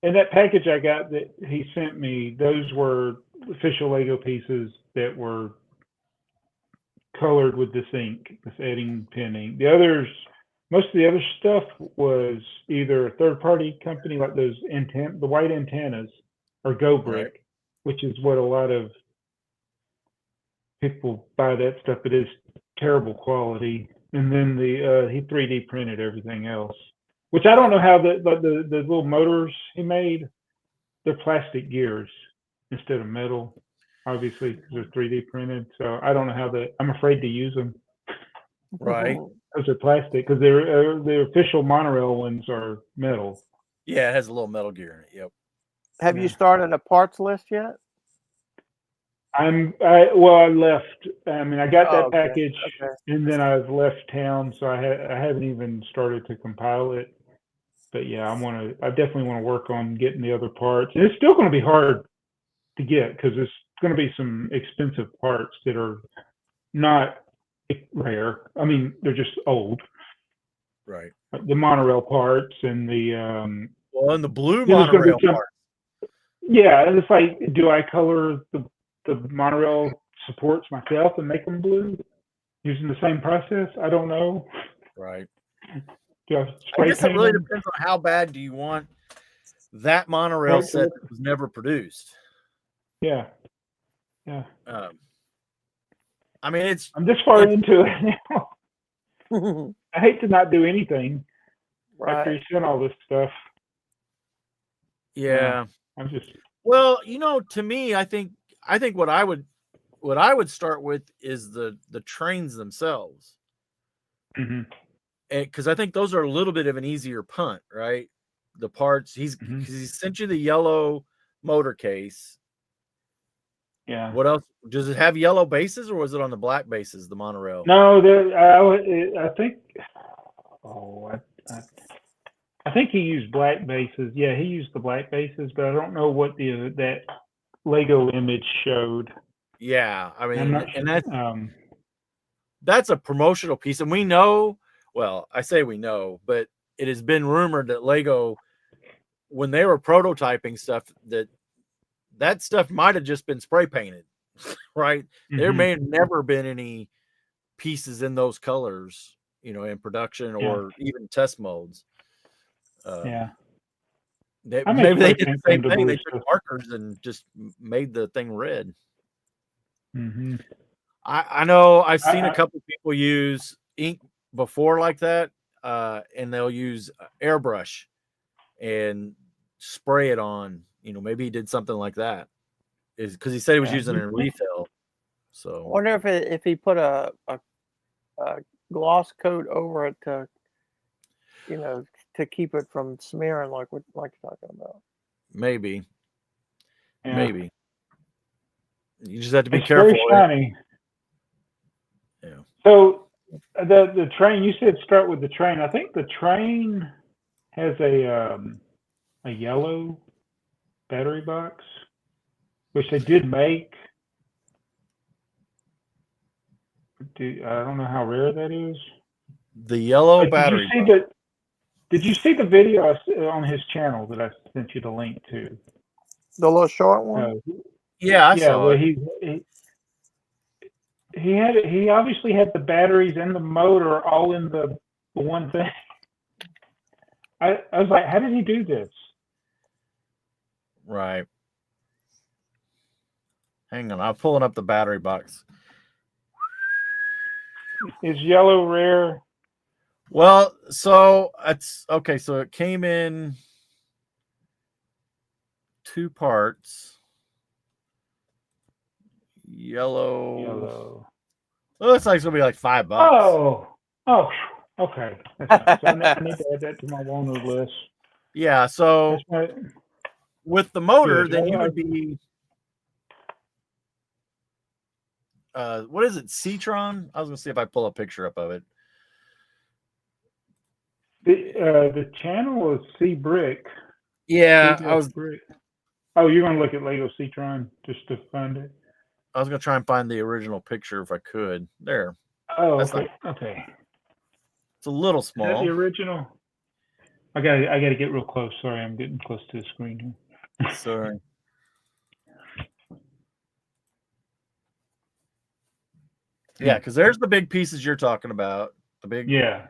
In that package I got that he sent me, those were official Lego pieces that were colored with this ink, this edding pen ink. Most of the other stuff was either a third-party company like those the white antennas, or Go Brick, which is what a lot of people buy that stuff. It is terrible quality. And then he 3D printed everything else, which I don't know how the little motors he made, they're plastic gears instead of metal, obviously, because they're 3D printed. So I don't know how I'm afraid to use them. Right. Because they're plastic, because the official monorail ones are metal. Yeah, it has a little metal gear in it. Yep. Have you started a parts list yet? I left. I got that package, and then I've left town, so I haven't even started to compile it. But yeah, I definitely want to work on getting the other parts. And it's still going to be hard to get because there's going to be some expensive parts that are not rare. They're just old. Right. The monorail parts and the and the blue monorail parts. Yeah, and it's like, do I color the monorail supports myself and make them blue using the same process? I don't know. Right. I guess it really depends on how bad do you want that monorail set that was never produced. Yeah. I'm this far into it now. I hate to not do anything after you send all this stuff. Yeah. I'm just. Well, to me, I think what I would start with is the trains themselves. Mm-hmm. Because I think those are a little bit of an easier punt, right? The parts he sent you the yellow motor case. Yeah. What else? Does it have yellow bases, or was it on the black bases? The monorail. No, I think. I think he used black bases. Yeah, he used the black bases, but I don't know what that Lego image showed. Yeah, that's a promotional piece, and we know. Well, I say we know, but it has been rumored that Lego, when they were prototyping stuff, that stuff might have just been spray painted, right? Mm-hmm. There may have never been any pieces in those colors, in production or even test modes. Maybe they did the same thing. They took markers and just made the thing red. Mm-hmm. I know I've seen a couple people use ink before like that, and they'll use airbrush and spray it on. Maybe he did something like that. Is because he said he was using a refill. So wonder if he put a gloss coat over it to, to keep it from smearing like you're talking about. maybe, Yeah. maybe. You just have to be It's careful. very shiny. Yeah. So the train, you said start with the train. I think the train has a yellow battery box, which they did make. I don't know how rare that is. The yellow But battery. did you see the video on his channel that I sent you the link to? The little short one. Yeah, I Yeah, saw where it. he obviously had the batteries and the motor all in the one thing. I was like, how did he do this? Right. Hang on, I'm pulling up the battery box. Is yellow rare? Well, so it's okay. So it came in 2 parts. Yellow. Well, looks like it's gonna be like $5. Oh, okay. That's fine. So I need to add that to my wanted list. Yeah. So with the motor, then you would be. What is it? Citron? I was gonna see if I pull a picture up of it. The channel is C Brick. Yeah, I was. Brick. Oh, you're gonna look at Lego Citron just to find it. I was gonna try and find the original picture if I could. There. Oh, okay. It's a little small. Is that the original? I gotta get real close. Sorry, I'm getting close to the screen here. Sorry. Yeah, because there's the big pieces you're talking about. The big. Yeah.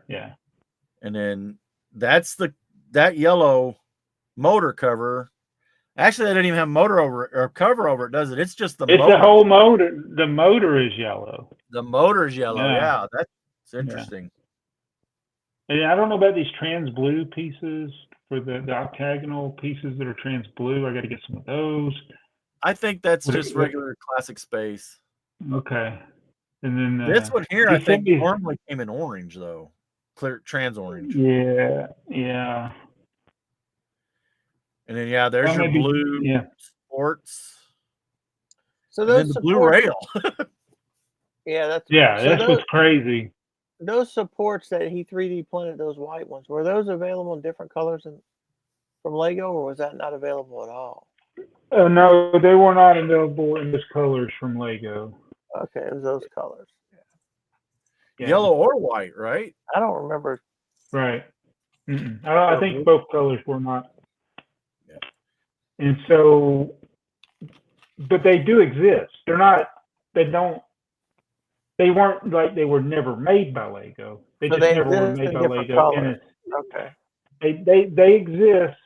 And then that's that yellow motor cover. Actually, they didn't even have motor over it or cover over it, does it? It's just the motor. It's the whole motor. The motor is yellow. The motor is yellow. Yeah, that's interesting. And I don't know about these trans blue pieces for the octagonal pieces that are trans blue. I got to get some of those. I think that's just regular classic space. Okay. And then this one here, I think, normally came in orange though, clear trans orange. Yeah. And then there's your blue sports. So those the blue rail. that's what's crazy. Those supports that he 3D printed, those white ones, were those available in different colors from Lego, or was that not available at all? No, they were not available in those colors from Lego. Okay, it was those colors. Yeah. Yellow or white, right? I don't remember. Right. I think both colors were not. Yeah. And so, but they do exist. They're not. They don't. They weren't like they were never made by Lego. They just never were made by Lego. And they exist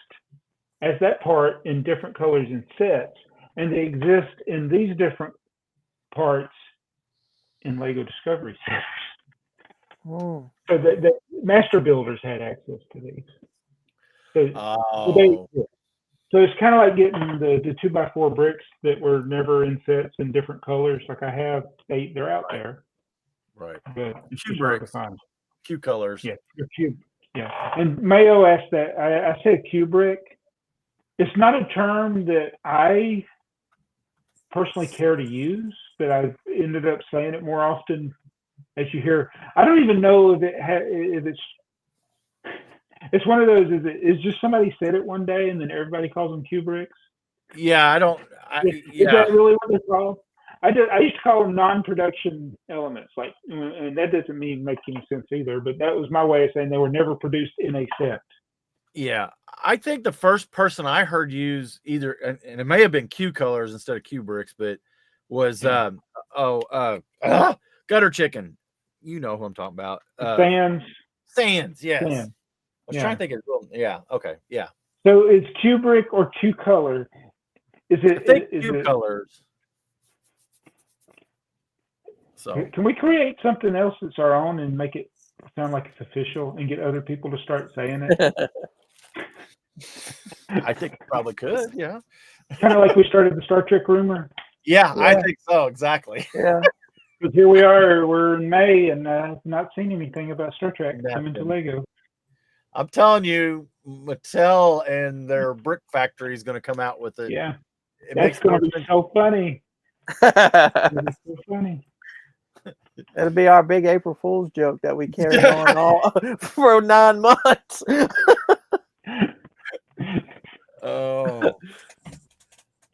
as that part in different colors and sets, and they exist in these different parts in Lego Discovery sets. So the master builders had access to these. So it's kind of like getting the 2x4 bricks that were never in sets in different colors. Like I have 8, they're out there. Right. But it's Q bricks. Q colors. Yeah, cube. Yeah. And Mayo asked that. I said Q brick. It's not a term that I personally care to use, but I've ended up saying it more often as you hear. I don't even know if it's one of those. Is just somebody said it one day and then everybody calls them Q bricks? Yeah, I don't. Is that really what they're called? I used to call them non-production elements, and that doesn't mean make any sense either. But that was my way of saying they were never produced in a set. Yeah, I think the first person I heard use either, and it may have been Q colors instead of Q bricks, but was gutter chicken. You know who I'm talking about. Sands, yes. Sands. I was trying to think of it. Yeah. Okay. Yeah. So it's Q brick or Q color. Is it? I think Q colors. So can we create something else that's our own and make it sound like it's official and get other people to start saying it? I think we probably could. Yeah. Kind of like we started the Star Trek rumor. Yeah, I Yeah. think so. Exactly. Yeah. But here we are. We're in May, and not seen anything about Star Trek coming to Nothing. Lego. I'm telling you, Mattel and their brick factory is going to come out with it. Yeah, It that's makes going more to be sense. so funny. It'll be so funny. It'll be our big April Fool's joke that we carried on all for 9 months. Oh.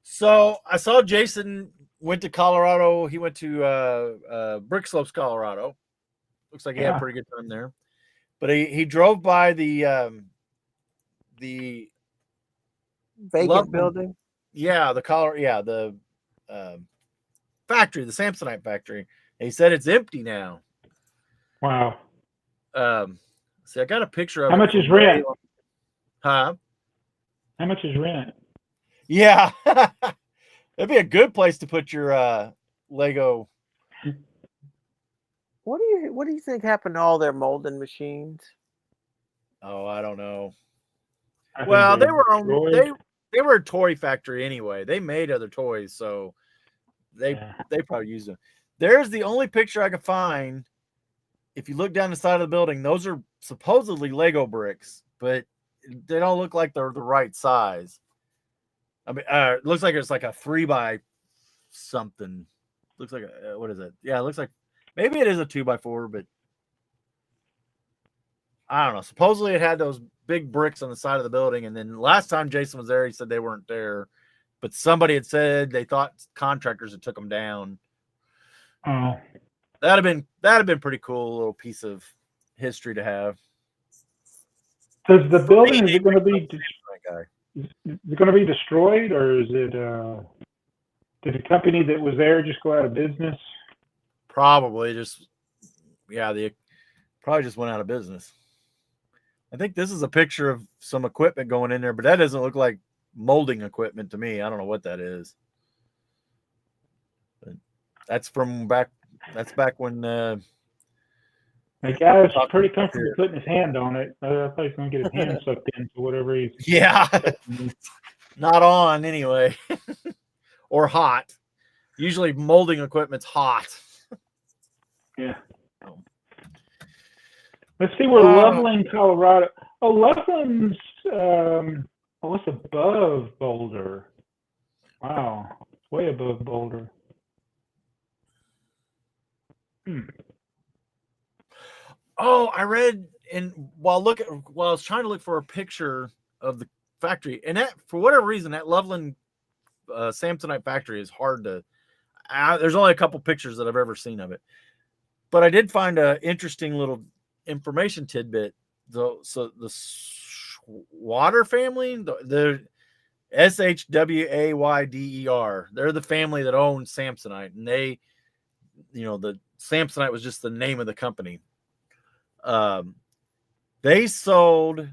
So I saw Jason went to Colorado. He went to Brick Slopes, Colorado. Looks like he had a Yeah. pretty good time there. But he drove by the Vacant Loveland- building. the factory, the Samsonite factory. And he said it's empty now. Wow. See, I got a picture of How it. much is from rent? Huh? How much is rent? Yeah. That'd be a good place to put your Lego. What do you think happened to all their molding machines? Oh, I don't know. I think Well, they they're were on destroyed. they were a toy factory anyway. They made other toys, so they Yeah. probably used them. There's the only picture I could find. If you look down the side of the building, those are supposedly Lego bricks, but they don't look like they're the right size. I mean, it looks like it's like a 3 by something. Looks like a what is it? Yeah, it looks like maybe it is a 2 by 4, but I don't know. Supposedly it had those big bricks on the side of the building, and then last time Jason was there, he said they weren't there, but somebody had said they thought contractors had took them down. Oh. That'd have been pretty cool, a little piece of history to have. Does the building, is it going to be Guy. is it going to be destroyed, or is it did the company that was there just go out of business? Probably just they probably just went out of business. I think this is a picture of some equipment going in there, but that doesn't look like molding equipment to me. I don't know what that is. But that's from back. That's back when. The guy was pretty comfortable putting his hand on it. I thought he was going to get his hand sucked in for whatever he's. Yeah, not on anyway, or hot. Usually, molding equipment's hot. Yeah. Let's see where Loveland, Colorado. Oh, Loveland's it's above Boulder. Wow, it's way above Boulder. Oh, I read while I was trying to look for a picture of the factory, and that for whatever reason that Loveland Samsonite factory is hard to. There's only a couple pictures that I've ever seen of it, but I did find an interesting little information tidbit. So the Water family, the SHWAYDER, they're the family that owns Samsonite, and they, the Samsonite was just the name of the company. They sold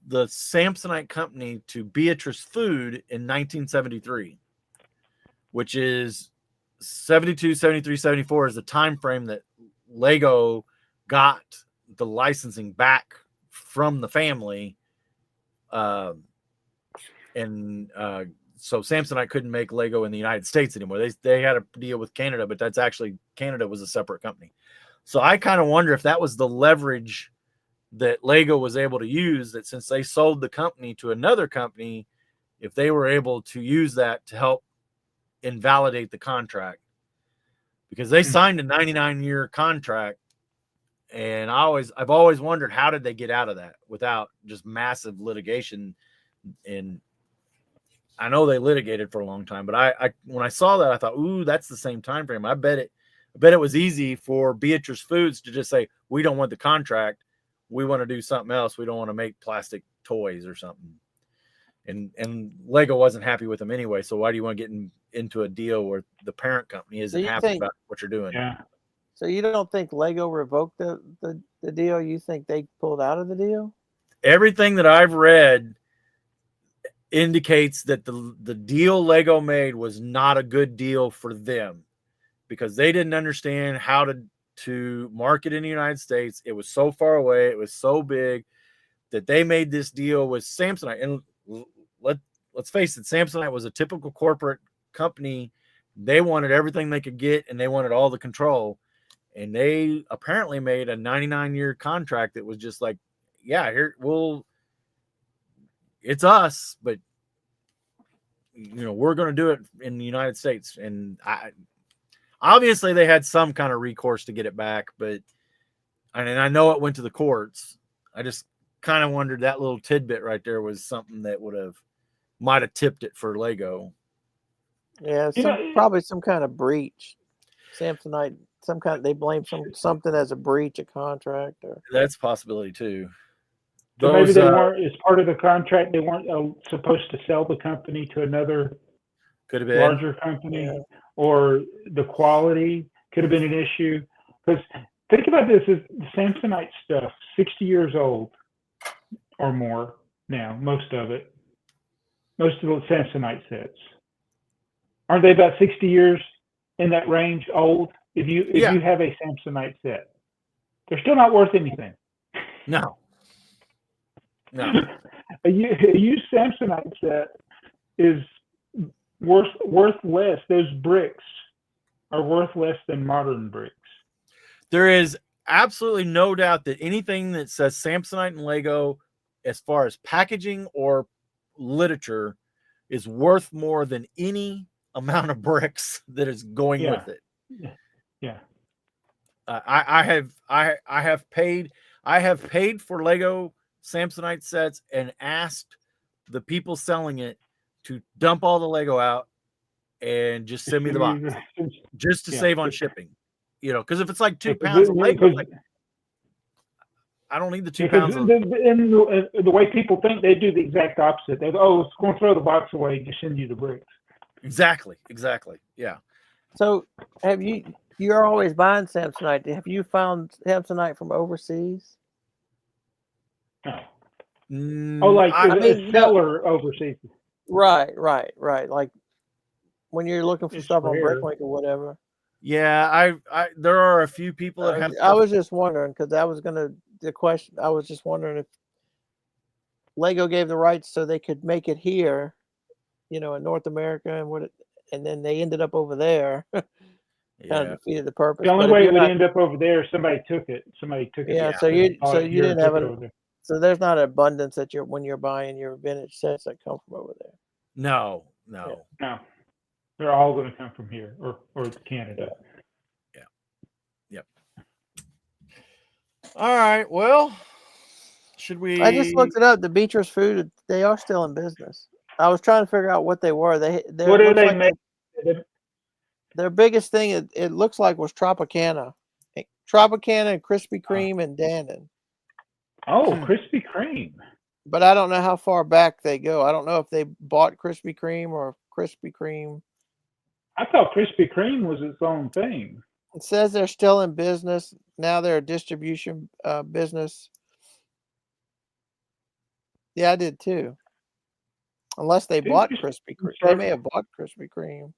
the Samsonite company to Beatrice Food in 1973, which is 72, 73, 74 is the time frame that Lego got the licensing back from the family. So Samsonite couldn't make Lego in the United States anymore. They had a deal with Canada, but that's actually Canada was a separate company. So I kind of wonder if that was the leverage that Lego was able to use, that since they sold the company to another company, if they were able to use that to help invalidate the contract, because they signed a 99-year contract. And I've always wondered, how did they get out of that without just massive litigation? And I know they litigated for a long time, but I when I saw that, I thought, ooh, that's the same time frame. I bet it was easy for Beatrice Foods to just say, we don't want the contract. We want to do something else. We don't want to make plastic toys or something. And Lego wasn't happy with them anyway. So why do you want to get into a deal where the parent company isn't happy about what you're doing? Yeah. So you don't think Lego revoked the deal? You think they pulled out of the deal? Everything that I've read indicates that the deal Lego made was not a good deal for them, because they didn't understand how to market in the United States. It was so far away. It was so big that they made this deal with Samsonite. And let's face it, Samsonite was a typical corporate company, they wanted everything they could get, and they wanted all the control. And they apparently made a 99-year contract that was just like, yeah, here it's us, but we're going to do it in the United States. And obviously they had some kind of recourse to get it back, but I know it went to the courts. I just kind of wondered that little tidbit right there was something that might have tipped it for Lego. Yeah, probably some kind of breach. Samsonite, they blame something as a breach of contract. That's a possibility too. So maybe they weren't, as part of the contract, they weren't supposed to sell the company to another could have been larger company, or the quality could have been an issue. Because think about this: is the Samsonite stuff 60 years old or more now? Most of the Samsonite sets, aren't they about 60 years in that range old? If you have a Samsonite set, they're still not worth anything. No. A used Samsonite set is worth less. Those bricks are worth less than modern bricks. There is absolutely no doubt that anything that says Samsonite and Lego, as far as packaging or literature, is worth more than any amount of bricks that is going with it. Yeah. I have paid for Lego Samsonite sets and asked the people selling it to dump all the Lego out and just send me the box, just to save on shipping. Because if it's like 2 pounds of Lego, I don't need the 2 pounds. The way people think, they do the exact opposite. They go, it's going to throw the box away and just send you the bricks. Exactly. Yeah. So you're always buying Samsonite. Have you found Samsonite from overseas? No. A seller overseas. Right. Like when you're looking for stuff on Bricklink or whatever. Yeah, there are a few people that have. I was just wondering, because I was just wondering if Lego gave the rights so they could make it here, in North America, and then they ended up over there. Kind of defeated the purpose. The only way it would end up over there, somebody took it. Yeah, so you didn't have so there's not an abundance that when you're buying your vintage sets that come from over there. No. They're all going to come from here or Canada. Yeah. Yep. All right. Well, should we? I just looked it up. The BrickTsar food, they are still in business. I was trying to figure out what they were. What do they make? Their biggest thing, it looks like, was Tropicana and Krispy Kreme and Dannon. Oh, Krispy Kreme. But I don't know how far back they go. I don't know if they bought Krispy Kreme or Krispy Kreme. I thought Krispy Kreme was its own thing. It says they're still in business. Now they're a distribution business. Yeah, I did too. Unless they bought Krispy Kreme. They may have bought Krispy Kreme.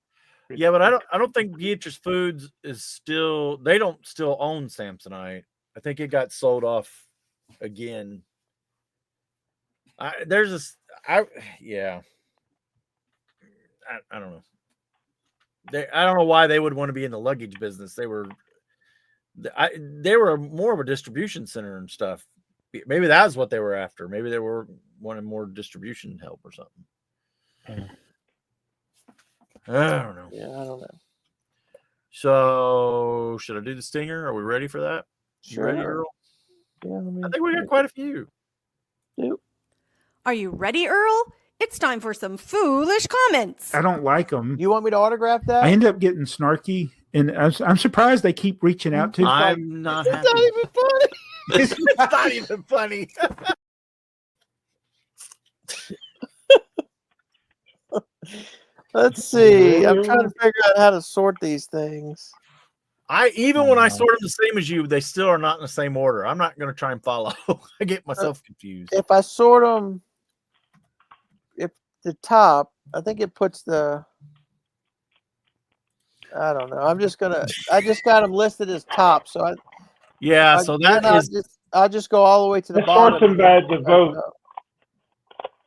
Yeah, but I don't think BrickTsar Foods is still. They don't still own Samsonite. I think it got sold off again. I don't know. I don't know why they would want to be in the luggage business. They were more of a distribution center and stuff. Maybe that was what they were after. Maybe they were wanting more distribution help or something. I don't know. Yeah, I don't know. So, should I do the stinger? Are we ready for that? Sure. You ready, Earl? Yeah, I think we got quite a few. Yep. Are you ready, Earl? It's time for some foolish comments. I don't like them. You want me to autograph that? I end up getting snarky, and I'm surprised they keep reaching out to. I'm not happy. It's not even funny. It's not even funny. Let's see. I'm trying to figure out how to sort these things. Even when I sort them the same as you, they still are not in the same order. I'm not going to try and follow. I get myself confused. If I sort them, if the top, I think it puts I don't know. I just got them listed as top. So so that is. I'll just go all the way to the The bottom. sorts them by the vote.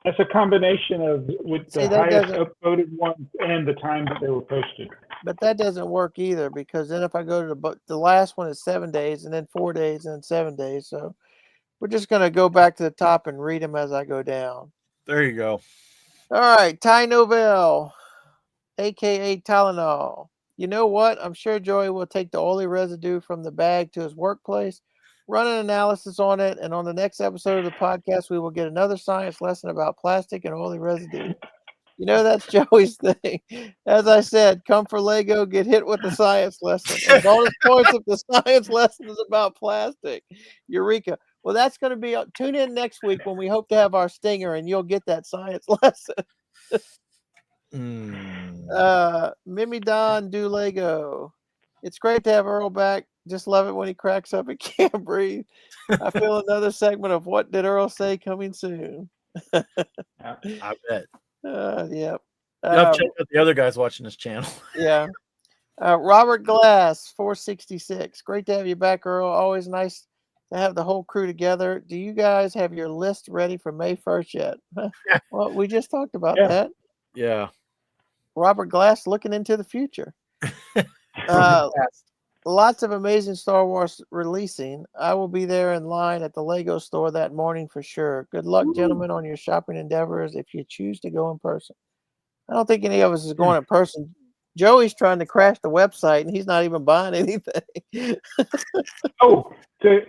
That's a combination of with See, the that highest doesn't- upvoted ones and the time that they were posted. But that doesn't work either, because then if I go to the last one is 7 days, and then 4 days, and then 7 days. So we're just going to go back to the top and read them as I go down. There you go. All right, Ty Novell, aka Tylenol. You know what? I'm sure Joey will take the oily residue from the bag to his workplace, run an analysis on it, and on the next episode of the podcast, we will get another science lesson about plastic and oily residue. You know, that's Joey's thing. As I said, come for Lego, get hit with the science lesson. And bonus points if the science lesson is about plastic. Eureka. Well, that's going to be, tune in next week when we hope to have our stinger and you'll get that science lesson. Mimi Don, do Lego. It's great to have Earl back. Just love it when he cracks up and can't breathe. I feel another segment of What Did Earl Say coming soon. I bet. Yep. You have to check out the other guys watching this channel. Yeah. Robert Glass, 466. Great to have you back, Earl. Always nice to have the whole crew together. Do you guys have your list ready for May 1st yet? Well, we just talked about that. Yeah. Robert Glass looking into the future. Lots of amazing Star Wars releasing. I will be there in line at the Lego store that morning for sure. Good luck, gentlemen, on your shopping endeavors if you choose to go in person. I don't think any of us is going in person. Joey's trying to crash the website, and he's not even buying anything. Oh, so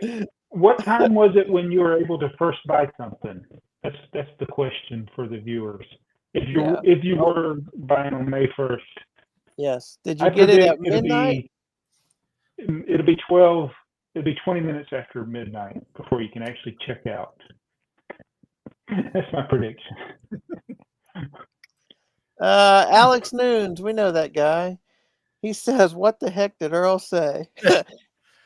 what time was it when you were able to first buy something? That's the question for the viewers. If you were buying on May 1st. Yes. Did you get it at midnight? It'll be 12. It'll be 20 minutes after midnight before you can actually check out. That's my prediction. Alex Noons, we know that guy. He says, "What the heck did Earl say?"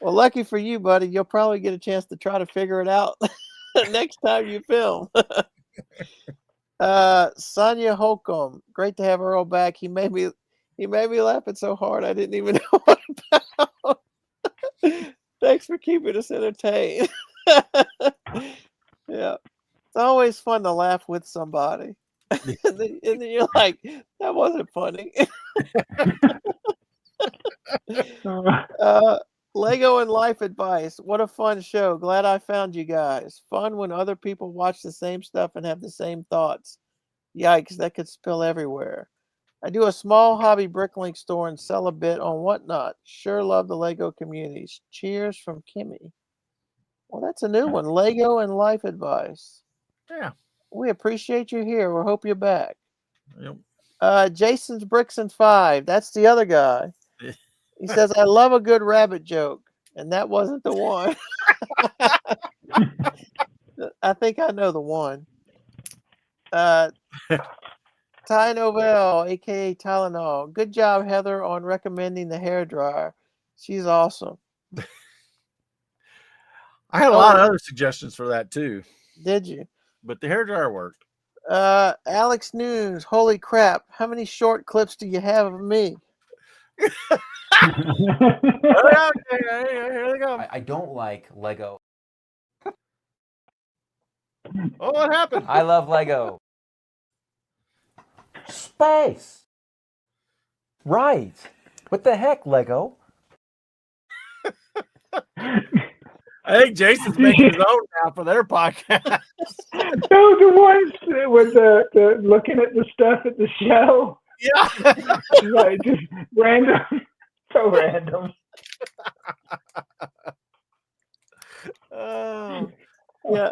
Well, lucky for you, buddy, you'll probably get a chance to try to figure it out next time you film. Sonia Holcomb, great to have Earl back. He made me laughing so hard I didn't even know what about. Thanks for keeping us entertained. Yeah, it's always fun to laugh with somebody. And then you're like, that wasn't funny. Lego and life advice. What a fun show. Glad I found you guys. Fun when other people watch the same stuff and have the same thoughts. Yikes, that could spill everywhere. I do a small hobby Bricklink store and sell a bit on Whatnot. Sure love the Lego communities. Cheers from Kimmy. Well, that's a new one. Lego and life advice. Yeah. We appreciate you here. We hope you're back. Yep. Jason's Bricks and 5. That's the other guy. He says, I love a good rabbit joke. And that wasn't the one. I think I know the one. Ty Novell, a.k.a. Tylenol. Good job, Heather, on recommending the hairdryer. She's awesome. I had a lot of other suggestions for that, too. Did you? But the hairdryer worked. Alex News. Holy crap. How many short clips do you have of me? Here they go. I don't like Lego. Oh, what happened? I love Lego. Space. Right. What the heck, Lego? I think Jason's making his own now for their podcast. No, the ones with the looking at the stuff at the show. Yeah. Like just random. So random. Yeah.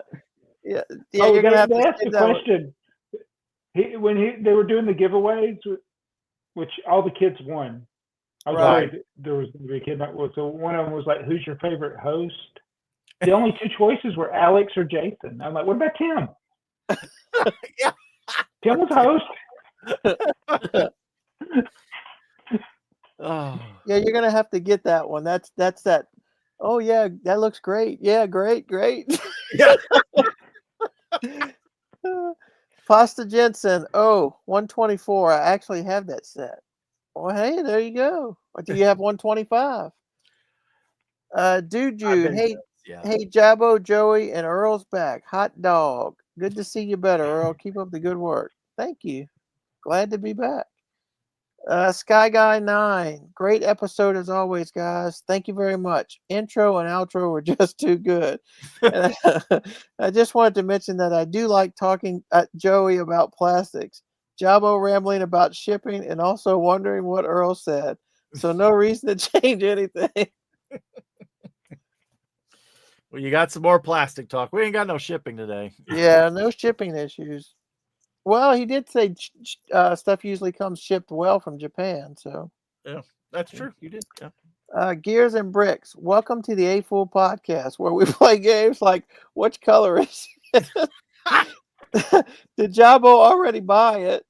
Oh, you're gonna have they to asked say the that question. They were doing the giveaways, which all the kids won. I was worried there was going to be a kid that was. So one of them was like, "Who's your favorite host?" The only two choices were Alex or Jason. I'm like, "What about Tim?" Yeah. Tim was host. Oh. Yeah, you're gonna have to get that one. That's that. Oh yeah, that looks great. Yeah, great. Yeah. Pasta Jensen. Oh, 124. I actually have that set. Well, hey, there you go. Or do you have 125? Dude, hey, Yeah. hey, Jabbo, Joey, and Earl's back. Hot dog. Good to see you better, Earl. Keep up the good work. Thank you. Glad to be back. Sky Guy 9. Great episode as always, guys. Thank you very much. Intro and outro were just too good. And I just wanted to mention that I do like talking at Joey about plastics. Jabo rambling about shipping and also wondering what Earl said. So no reason to change anything. Well, you got some more plastic talk. We ain't got no shipping today. Yeah, no shipping issues. Well, he did say stuff usually comes shipped well from Japan. So Yeah, that's true. You did. Yeah. Gears and Bricks. Welcome to the AFoOL podcast, where we play games like which color is it? Did Jabo already buy it?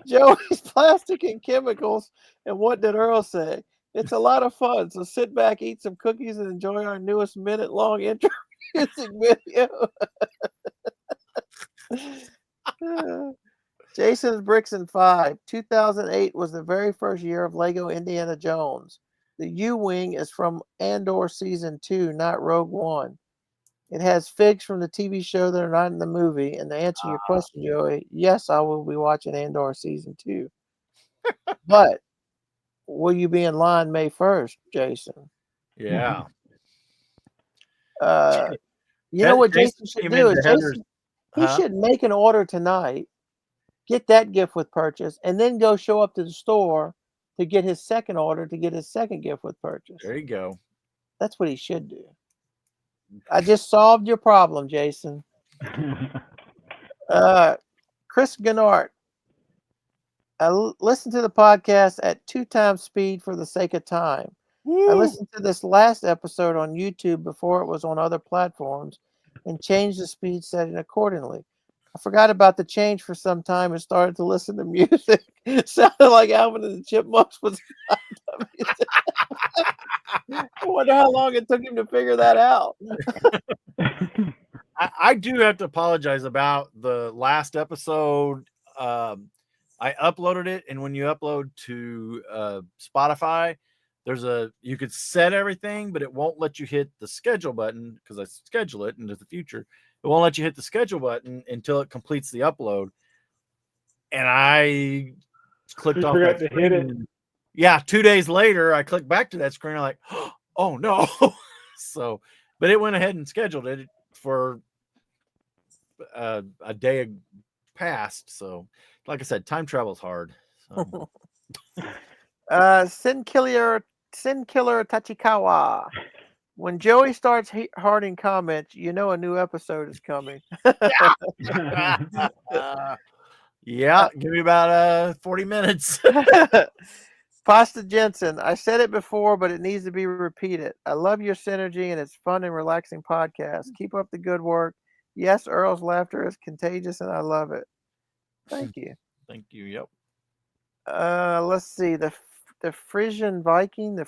Joey's plastic and chemicals. And what did Earl say? It's a lot of fun. So sit back, eat some cookies, and enjoy our newest minute-long intro music video. Jason's Bricks and 5. 2008 was the very first year of Lego Indiana Jones. The U-Wing is from Andor Season 2, not Rogue One. It has figs from the TV show that are not in the movie. And to answer your question, Joey, yes, I will be watching Andor Season 2. But will you be in line May 1st, Jason? Yeah. You know what Jason should do is he should make an order tonight, get that gift with purchase, and then go show up to the store to get his second order to get his second gift with purchase. There you go. That's what he should do. I just solved your problem, Jason. Chris Gannart. I listened to the podcast at 2 times speed for the sake of time. Woo. I listened to this last episode on YouTube before it was on other platforms and changed the speed setting accordingly. I forgot about the change for some time and started to listen to music. It sounded like Alvin and the Chipmunks was music. I wonder how long it took him to figure that out. I do have to apologize about the last episode. I uploaded it, and when you upload to Spotify, you could set everything, but it won't let you hit the schedule button because I schedule it into the future. It won't let you hit the schedule button until it completes the upload. And I clicked off that to hit it. Yeah, 2 days later, I clicked back to that screen. I'm like, oh no. So, but it went ahead and scheduled it for a day past. So, like I said, time travel is hard. So. Sin Killer Tachikawa. When Joey starts hearting comments, you know a new episode is coming. Yeah, give me about 40 minutes. Pasta Jensen. I said it before, but it needs to be repeated. I love your synergy and it's fun and relaxing podcast. Keep up the good work. Yes, Earl's laughter is contagious and I love it. Thank you. Thank you. Yep. Let's see. The Frisian Viking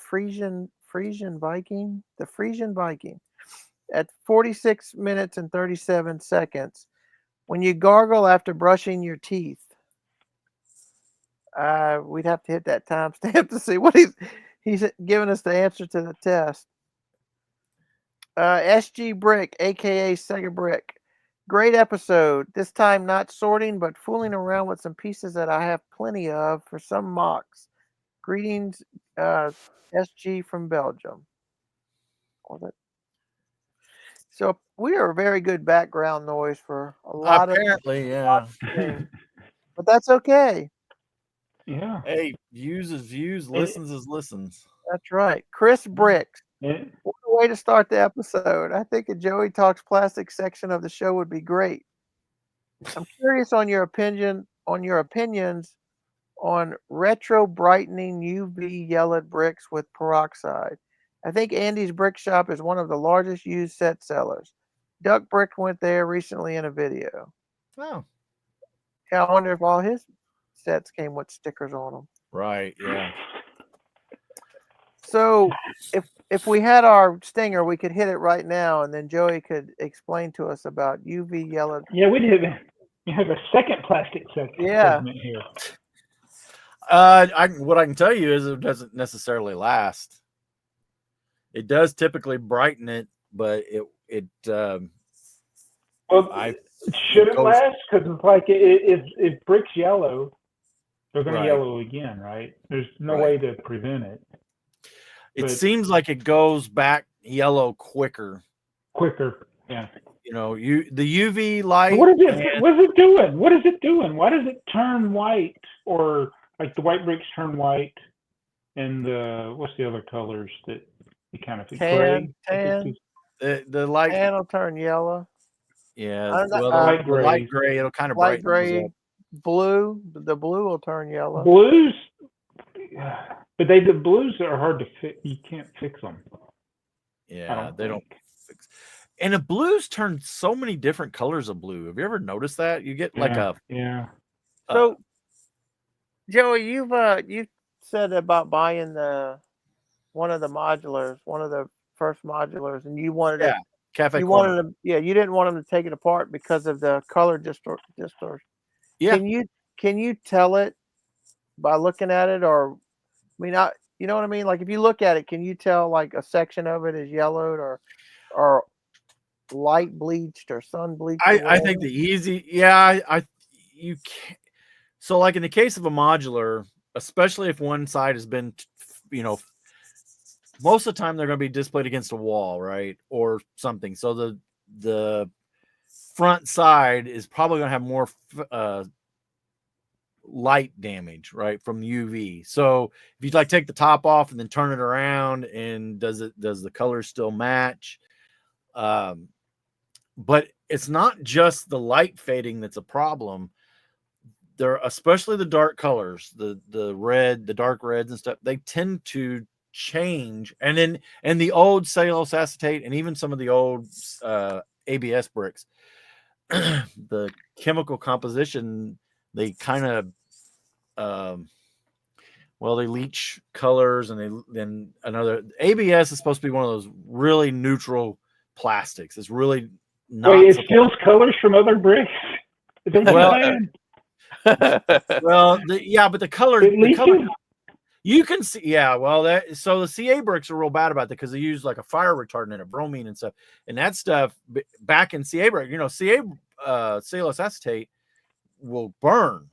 at 46 minutes and 37 seconds. When you gargle after brushing your teeth, we'd have to hit that timestamp to see what he's giving us the answer to the test. SG Brick, aka Sega Brick. Great episode. This time not sorting, but fooling around with some pieces that I have plenty of for some mocks. Greetings, SG from Belgium. So we are a very good background noise for a lot Apparently, yeah. But that's okay. Yeah. Hey, views is views, listens is listens. That's right. Chris Bricks. Yeah. What a way to start the episode. I think a Joey Talks Plastic section of the show would be great. I'm curious on your opinions on retro brightening UV yellowed bricks with peroxide. I think Andy's Brick Shop is one of the largest used set sellers. Duck Brick went there recently in a video. Oh. Yeah, I wonder if all his sets came with stickers on them. Right, yeah. So if we had our stinger, we could hit it right now, and then Joey could explain to us about UV yellowed. Yeah, we have a second plastic segment here. What I can tell you is it doesn't necessarily last. It does typically brighten it, but Well, I should it goes- last? Because it's like if brick's yellow, they're going Right. to yellow again, right? There's no Right. way to prevent it. it but- seems like it goes back yellow quicker. Quicker, yeah. You know, the UV light. What is it? and- What is it doing? What is it doing? Why does it turn white? Or like the white bricks turn white, and what's the other colors that you kind of Tan. the light. Tan will turn yellow. Yeah, the light the light gray. gray. It'll kind of Light brighten those gray, up. blue. The blue will turn yellow. Blues, but the blues are hard to fix. You can't fix them. Yeah, they don't fix. And the blues turn so many different colors of blue. Have you ever noticed that? You get like yeah. So, Joey, you said about buying one of the modulars, one of the first modulars, and you wanted it. Cafe You Corner. wanted them, you didn't want them to take it apart because of the color distortion. Yeah. Can you tell it by looking at it, or you know what I mean? Like if you look at it, can you tell like a section of it is yellowed or light bleached or sun bleached? I think you can't. So like in the case of a modular, especially if one side has been, most of the time they're going to be displayed against a wall, right? Or something. So the front side is probably going to have more light damage, right, from the UV. So if you like take the top off and then turn it around, and does the color still match? But it's not just the light fading that's a problem. There, especially the dark colors, the red, the dark reds and stuff, they tend to change. And the old cellulose acetate and even some of the old ABS bricks, the chemical composition, they kind of they leach colors, and then another ABS is supposed to be one of those really neutral plastics. It's really not. Wait, it steals colors from other bricks. Is that what you're saying? Well, but the color, you can see. Yeah, well, so the CA bricks are real bad about that because they use like a fire retardant and a bromine and stuff, and that stuff back in CA brick, CA cellulose acetate will burn,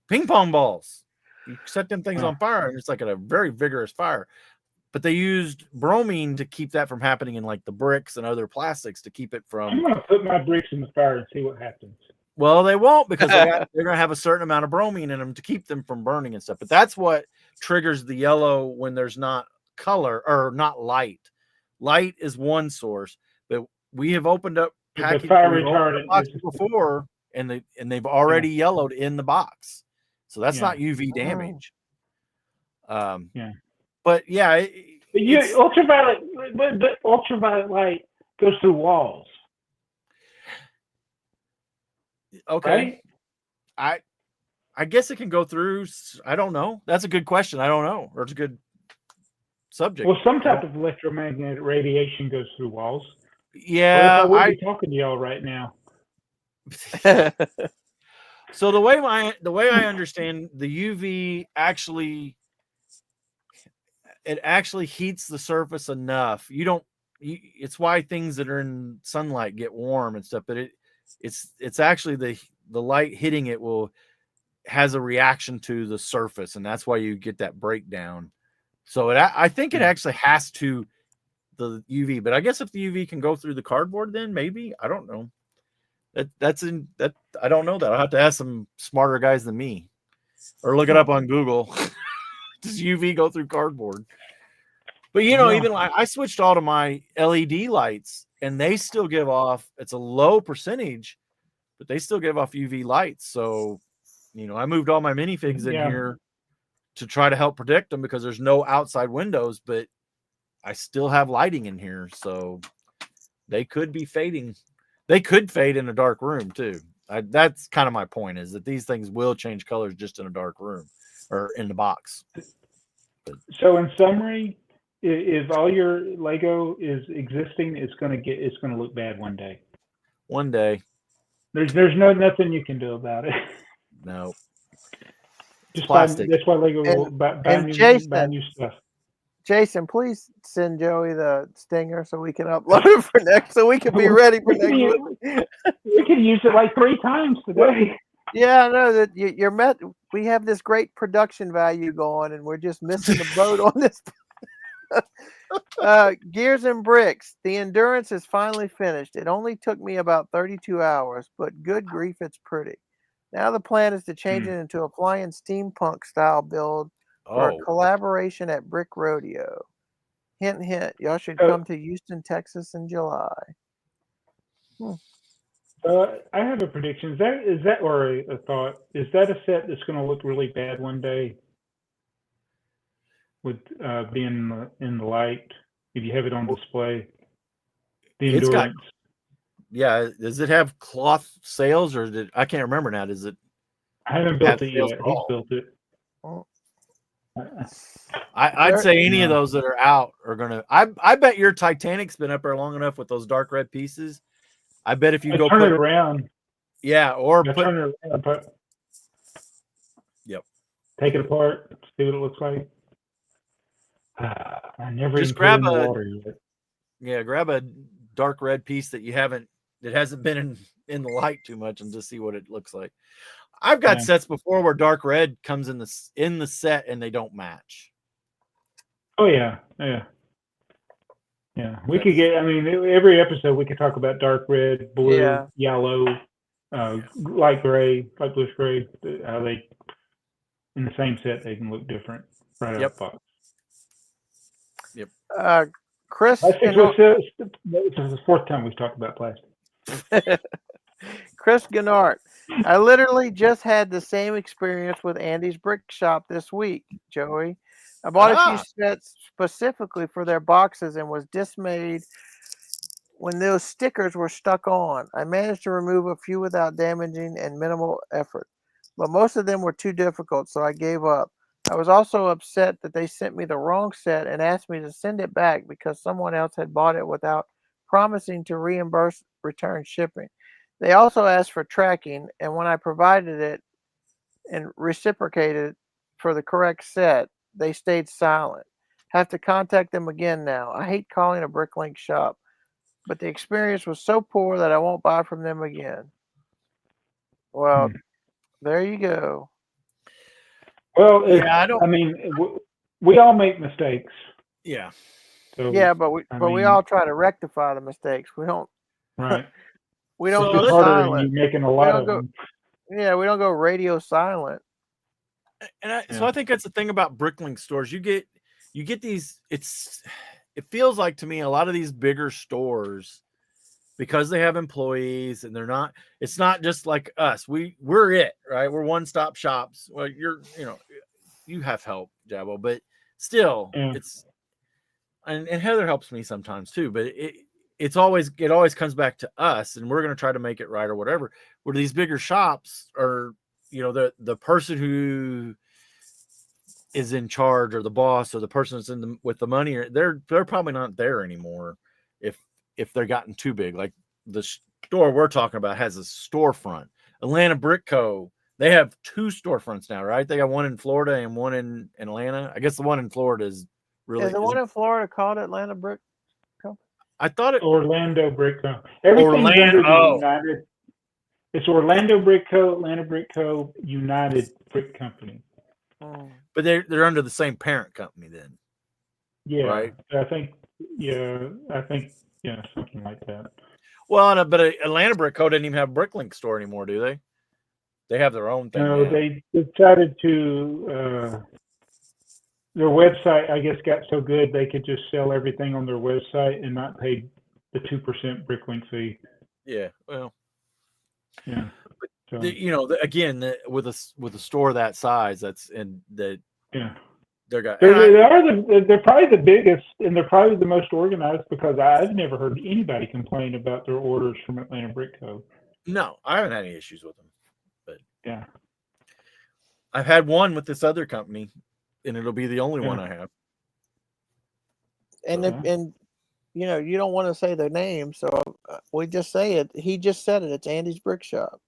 ping pong balls. You set them things on fire, and it's like a very vigorous fire. But they used bromine to keep that from happening in like the bricks and other plastics to keep it from. I'm gonna put my bricks in the fire and see what happens. Well, they won't, because they're going to have a certain amount of bromine in them to keep them from burning and stuff. But that's what triggers the yellow when there's not color or not light. Light is one source, but we have opened up packages before, and they've already yellowed in the box, so that's not UV damage. But ultraviolet, but ultraviolet light goes through walls. Okay. Right? I guess it can go through. I don't know. That's a good question. I don't know. Or it's a good subject. Well, some type of electromagnetic radiation goes through walls. Yeah. I wouldn't be talking to y'all right now. So the way I understand the UV it actually heats the surface enough. It's why things that are in sunlight get warm and stuff, but it's actually the light hitting it has a reaction to the surface, and that's why you get that breakdown. So I think it actually has to the UV, but I guess if the UV can go through the cardboard, then maybe, I don't know. I don't know that. I'll have to ask some smarter guys than me, or look it up on Google. Does UV go through cardboard? But even like I switched all to my LED lights, and they still give off, it's a low percentage, but they still give off UV lights. So, I moved all my minifigs in here to try to help protect them, because there's no outside windows, but I still have lighting in here. So they could be fading. They could fade in a dark room too. That's kind of my point, is that these things will change colors just in a dark room or in the box. So in summary, if all your Lego is existing, it's gonna look bad one day. One day. There's nothing you can do about it. No. Just plastic. That's why Lego will buy new stuff. Jason, please send Joey the stinger so we can upload it for next, so we can be ready for next week. We could use it like 3 times today. Yeah, I know that you're met. We have this great production value going, and we're just missing the boat on this. Gears and Bricks. The endurance is finally finished. It only took me about 32 hours, but good grief, it's pretty. Now the plan is to change it into a flying steampunk style build for a collaboration at Brick Rodeo. Hint, hint. Y'all should come to Houston, Texas in July. I have a prediction. Is that or a thought? Is that a set that's going to look really bad one day? With being in the light, if you have it on display, the endurance. Does it have cloth sails, or I can't remember now? Does it? I haven't built it yet. He's built it. I'd say any of those that are out are gonna. I bet your Titanic's been up there long enough with those dark red pieces. I bet if you go turn it around, or turn it around, take it apart, see what it looks like. I never just even grab put it in the water yet. Yeah, grab a dark red piece that hasn't been in the light too much, and just see what it looks like. I've got sets before where dark red comes in the set and they don't match. Oh yeah. We could get. I mean, every episode we could talk about dark red, blue, yellow, light gray, light bluish gray. How they in the same set they can look different right out of the box. Yep. Chris, this is the 4th time we've talked about plastic. Chris Gennard, I literally just had the same experience with Andy's Brick Shop this week, Joey. I bought a few sets specifically for their boxes and was dismayed when those stickers were stuck on. I managed to remove a few without damaging and minimal effort, but most of them were too difficult, so I gave up. I was also upset that they sent me the wrong set and asked me to send it back because someone else had bought it without promising to reimburse return shipping. They also asked for tracking, and when I provided it and reciprocated for the correct set, they stayed silent. Have to contact them again now. I hate calling a Bricklink shop, but the experience was so poor that I won't buy from them again. Well, there you go. Well, I mean, we all make mistakes. Yeah. So, but we all try to rectify the mistakes. We don't. Right. We don't go silent. You're making a lot of them. Yeah, we don't go radio silent. And so I think that's the thing about Bricklink stores. You get these. It feels like to me a lot of these bigger stores, because they have employees and it's not just like us. We're it, right? We're one-stop shops. Well, you have help, Jabbo, but still it's, and Heather helps me sometimes too, but it always comes back to us, and we're going to try to make it right or whatever. Where these bigger shops are, the person who is in charge, or the boss, or the person that's with the money, they're probably not there anymore. If they're gotten too big, like the store we're talking about has a storefront. Atlanta Brick Co. They have 2 storefronts now, right? They got one in Florida and one in Atlanta. I guess the one in Florida is really. Is the one in Florida called Atlanta Brick Co? I thought it Orlando Brick Co. Everything's under the United. It's Orlando Brick Co., Atlanta Brick Co., United Brick Company. But they're under the same parent company then. Yeah, right. I think something like that. Well, but Atlanta Brick Co. didn't even have a Bricklink store anymore, do they? They have their own thing. No, they decided to. Their website, I guess, got so good they could just sell everything on their website and not pay the 2% Bricklink fee. Yeah, well, yeah. So, again, with a store that size, they're probably the biggest, and they're probably the most organized, because I've never heard anybody complain about their orders from Atlanta Brick Co. No, I haven't had any issues with them, but yeah, I've had one with this other company, and it'll be the only one I have. And you don't want to say their name, so we just say it. He just said it. It's Andy's Brick Shop.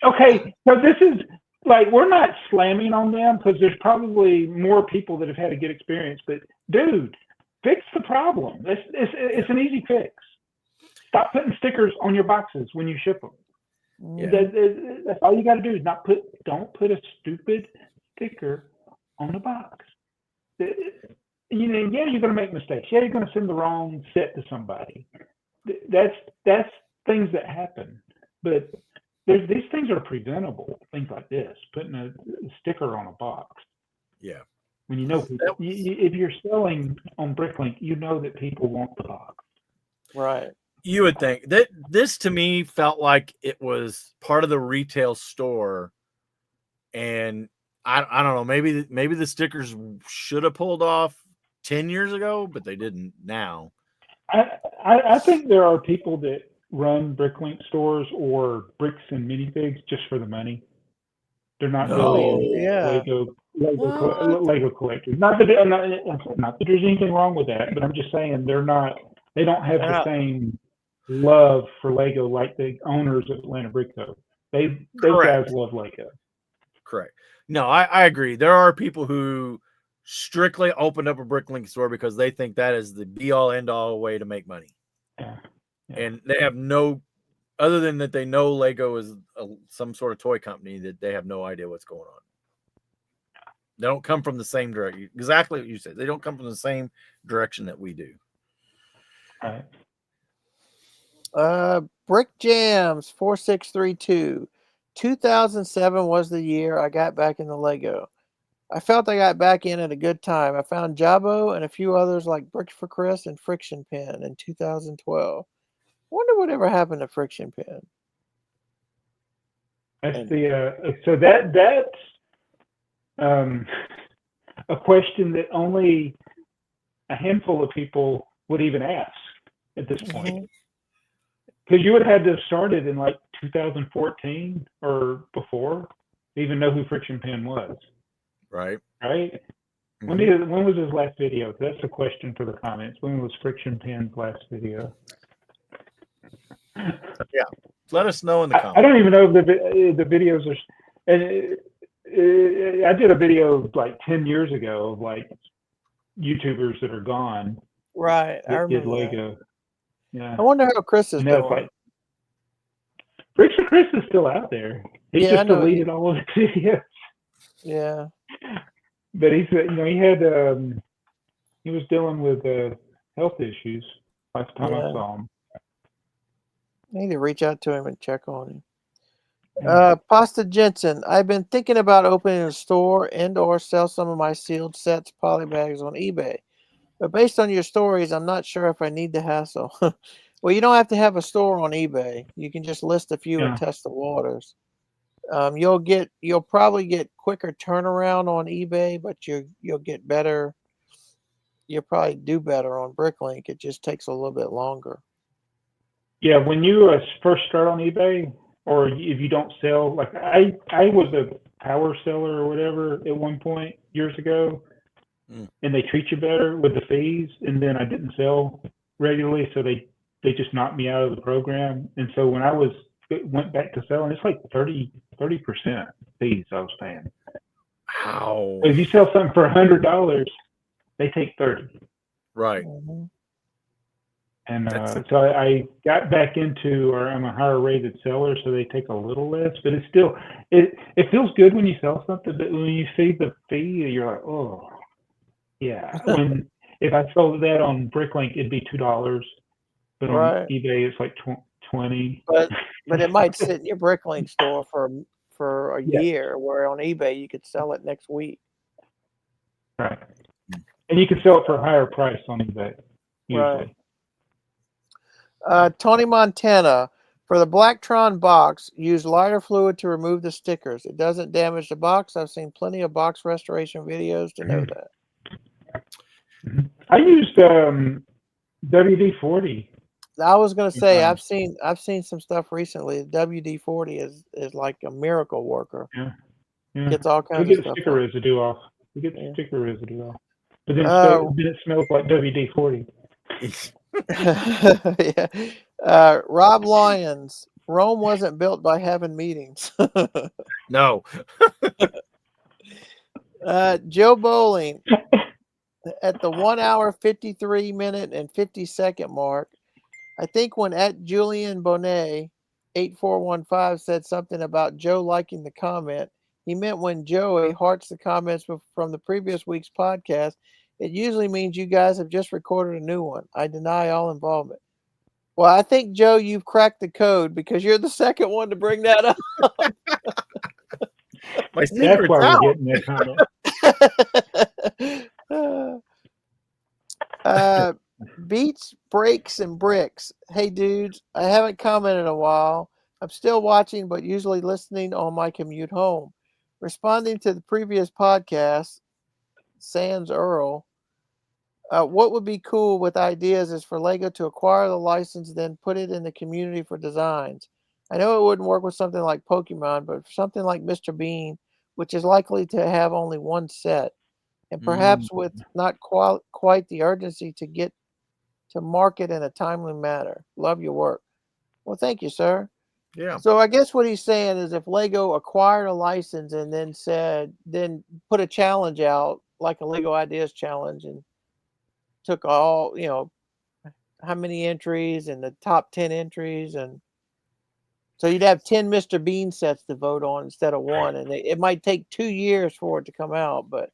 Okay, so this is like, we're not slamming on them because there's probably more people that have had a good experience. But dude, fix the problem. It's an easy fix. Stop putting stickers on your boxes when you ship them. Yeah. That's all you got to do is don't put a stupid sticker on the box. You know, yeah, you're going to make mistakes. Yeah, you're going to send the wrong set to somebody. That's things that happen. But these things are preventable. Things like this, putting a sticker on a box. Yeah. When you know people, if you're selling on Bricklink, you know that people want the box. Right. You would think that this to me felt like it was part of the retail store, and I don't know, maybe the stickers should have pulled off 10 years ago, but they didn't now. I think there are people that run Bricklink stores or bricks and minifigs just for the money. They're not really Lego collectors. Not that there's anything wrong with that, but I'm just saying they don't have the same love for Lego like the owners of Atlanta Brick Co. Those guys love Lego. Correct. No, I agree. There are people who strictly opened up a Bricklink store because they think that is the be all end all way to make money. Yeah. And they have no, other than that they know Lego is some sort of toy company, that they have no idea what's going on. They don't come from the same direction. Exactly what you said. They don't come from the same direction that we do. All right. Brick Jams 4632. 2007 was the year I got back into Lego. I felt I got back in at a good time. I found Jabo and a few others like Brick for Chris and Friction Pen in 2012. Wonder whatever happened to Friction Pen. That's so that's a question that only a handful of people would even ask at this point. Because you would have had to have started in like 2014 or before to even know who Friction Pen was. Right. Mm-hmm. When was his last video? That's a question for the comments. When was Friction Pen's last video? Yeah. Let us know in the comments. I don't even know if the videos are. And I did a video like 10 years ago of like YouTubers that are gone. Right. I remember did Lego. That. Yeah. I wonder how Chris is doing. Like, Chris is still out there. He just deleted all of his videos. Yeah. But he was dealing with health issues last time I saw him. I need to reach out to him and check on him. Pasta Jensen, I've been thinking about opening a store and or sell some of my sealed sets polybags on eBay. But based on your stories, I'm not sure if I need the hassle. Well, you don't have to have a store on eBay. You can just list a few and test the waters. You'll probably get quicker turnaround on eBay, but you'll get better. You'll probably do better on Bricklink. It just takes a little bit longer. Yeah, when you first start on eBay, or if you don't sell, like I was a power seller or whatever at one point years ago, and they treat you better with the fees, and then I didn't sell regularly, so they just knocked me out of the program. And so when I went back to selling, it's like 30% fees I was paying. Wow. If you sell something for $100, they take 30. Right. Mm-hmm. And so I got back into, or I'm a higher rated seller, so they take a little less, but it's still, it feels good when you sell something, but when you see the fee, you're like, oh, yeah. If I sold that on Bricklink, it'd be $2, but on eBay it's like 20. But it might sit in your Bricklink store for a year, where on eBay you could sell it next week. Right. And you can sell it for a higher price on eBay, usually. Right. Tony Montana, for the Blacktron box, use lighter fluid to remove the stickers. It doesn't damage the box. I've seen plenty of box restoration videos to know that. I used WD-40. I was going to say I've seen some stuff recently. WD-40 is like a miracle worker. Yeah. Gets all kinds of stuff. Sticker residue off. We get the sticker residue off. But then it smells like WD-40. Rob Lyons, Rome wasn't built by having meetings. No. Joe Bowling at the 1 hour 53 minute and 50-second mark. I think when at Julian Bonet 8415 said something about Joe liking the comment, he meant when Joey hearts the comments from the previous week's podcast. It usually means you guys have just recorded a new one. I deny all involvement. Well, I think, Joe, you've cracked the code because you're the second one to bring that up. My That's secret's why out. we're getting that comment. Beats, breaks, and bricks. Hey, dudes, I haven't commented in a while. I'm still watching, but usually listening on my commute home. Responding to the previous podcast, Sans Earl, what would be cool with ideas is for Lego to acquire the license, then put it in the community for designs. I know it wouldn't work with something like Pokemon, but something like Mr. Bean, which is likely to have only one set, and perhaps with not quite the urgency to get to market in a timely manner. Love your work. Well, thank you, sir. Yeah. So I guess what he's saying is if Lego acquired a license and then put a challenge out, like a Lego Ideas challenge, and took all, how many entries and the top 10 entries. And so you'd have 10 Mr. Bean sets to vote on instead of one. And it might take 2 years for it to come out, but.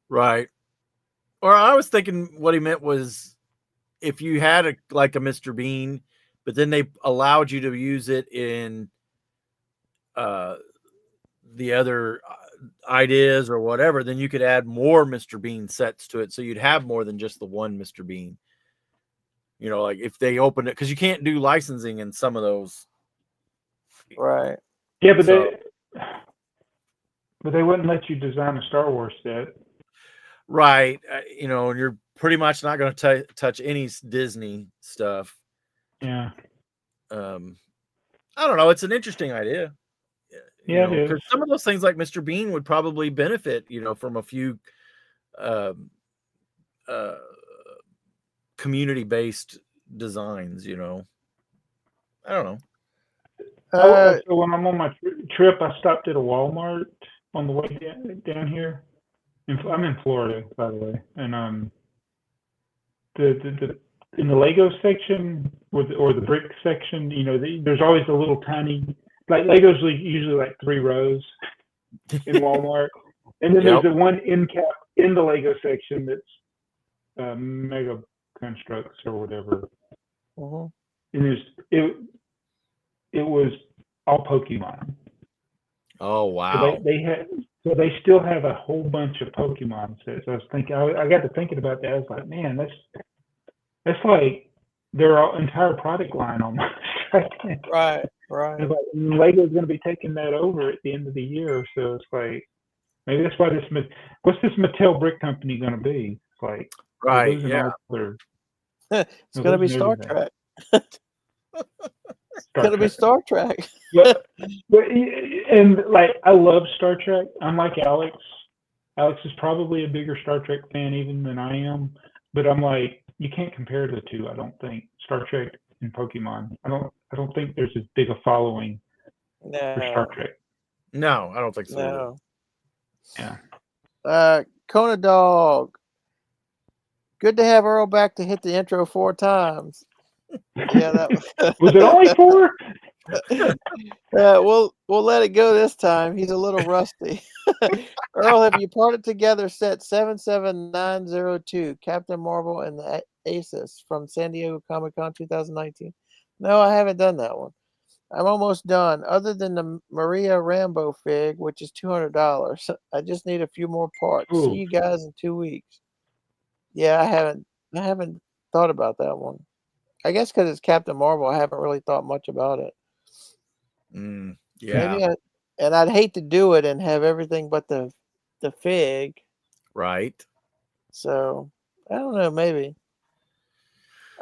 Right. Or I was thinking what he meant was if you had a Mr. Bean, but then they allowed you to use it in the other ideas or whatever, then you could add more Mr. Bean sets to it. So you'd have more than just the one Mr. Bean. Like if they open it, because you can't do licensing in some of those. Right. Yeah, but they wouldn't let you design a Star Wars set. Right. And you're pretty much not going to touch any Disney stuff. Yeah. I don't know. It's an interesting idea. Yeah, because some of those things like Mr. Bean would probably benefit, from a few community-based designs, I don't know. So when I'm on my trip, I stopped at a Walmart on the way down here. I'm in Florida, by the way, and the in the Lego section or the brick section, there's always a little tiny, like Legos usually like 3 rows in Walmart, and then there's the one end cap in the Lego section that's Mega Constructs or whatever, and it was all Pokemon. Oh wow! So they still have a whole bunch of Pokemon sets. I was thinking, I got to thinking about that. I was like, man, that's like their entire product line almost. Right. Like, Lego's going to be taking that over at the end of the year, so it's like maybe that's why what's this Mattel Brick Company going to be? It's like right, yeah. It's going to be Star Trek. It's going to be Star Trek. but and like I love Star Trek. I'm like Alex. Alex is probably a bigger Star Trek fan even than I am. But I'm like, you can't compare the two. I don't think Star Trek and Pokemon. I don't think there's as big a following for Star Trek. No, I don't think so. No. Yeah. Kona Dog. Good to have Earl back to hit the intro 4 times. Yeah, that was it only 4? We'll let it go this time. He's a little rusty. Earl, have you parted together set 77902, Captain Marvel and the Aces from San Diego Comic-Con 2019? No, I haven't done that one. I'm almost done. Other than the Maria Rambo fig, which is $200, I just need a few more parts. Ooh. See you guys in 2 weeks. Yeah, I haven't thought about that one. I guess because it's Captain Marvel, I haven't really thought much about it. Yeah. Maybe I'd hate to do it and have everything but the fig. Right. So I don't know. Maybe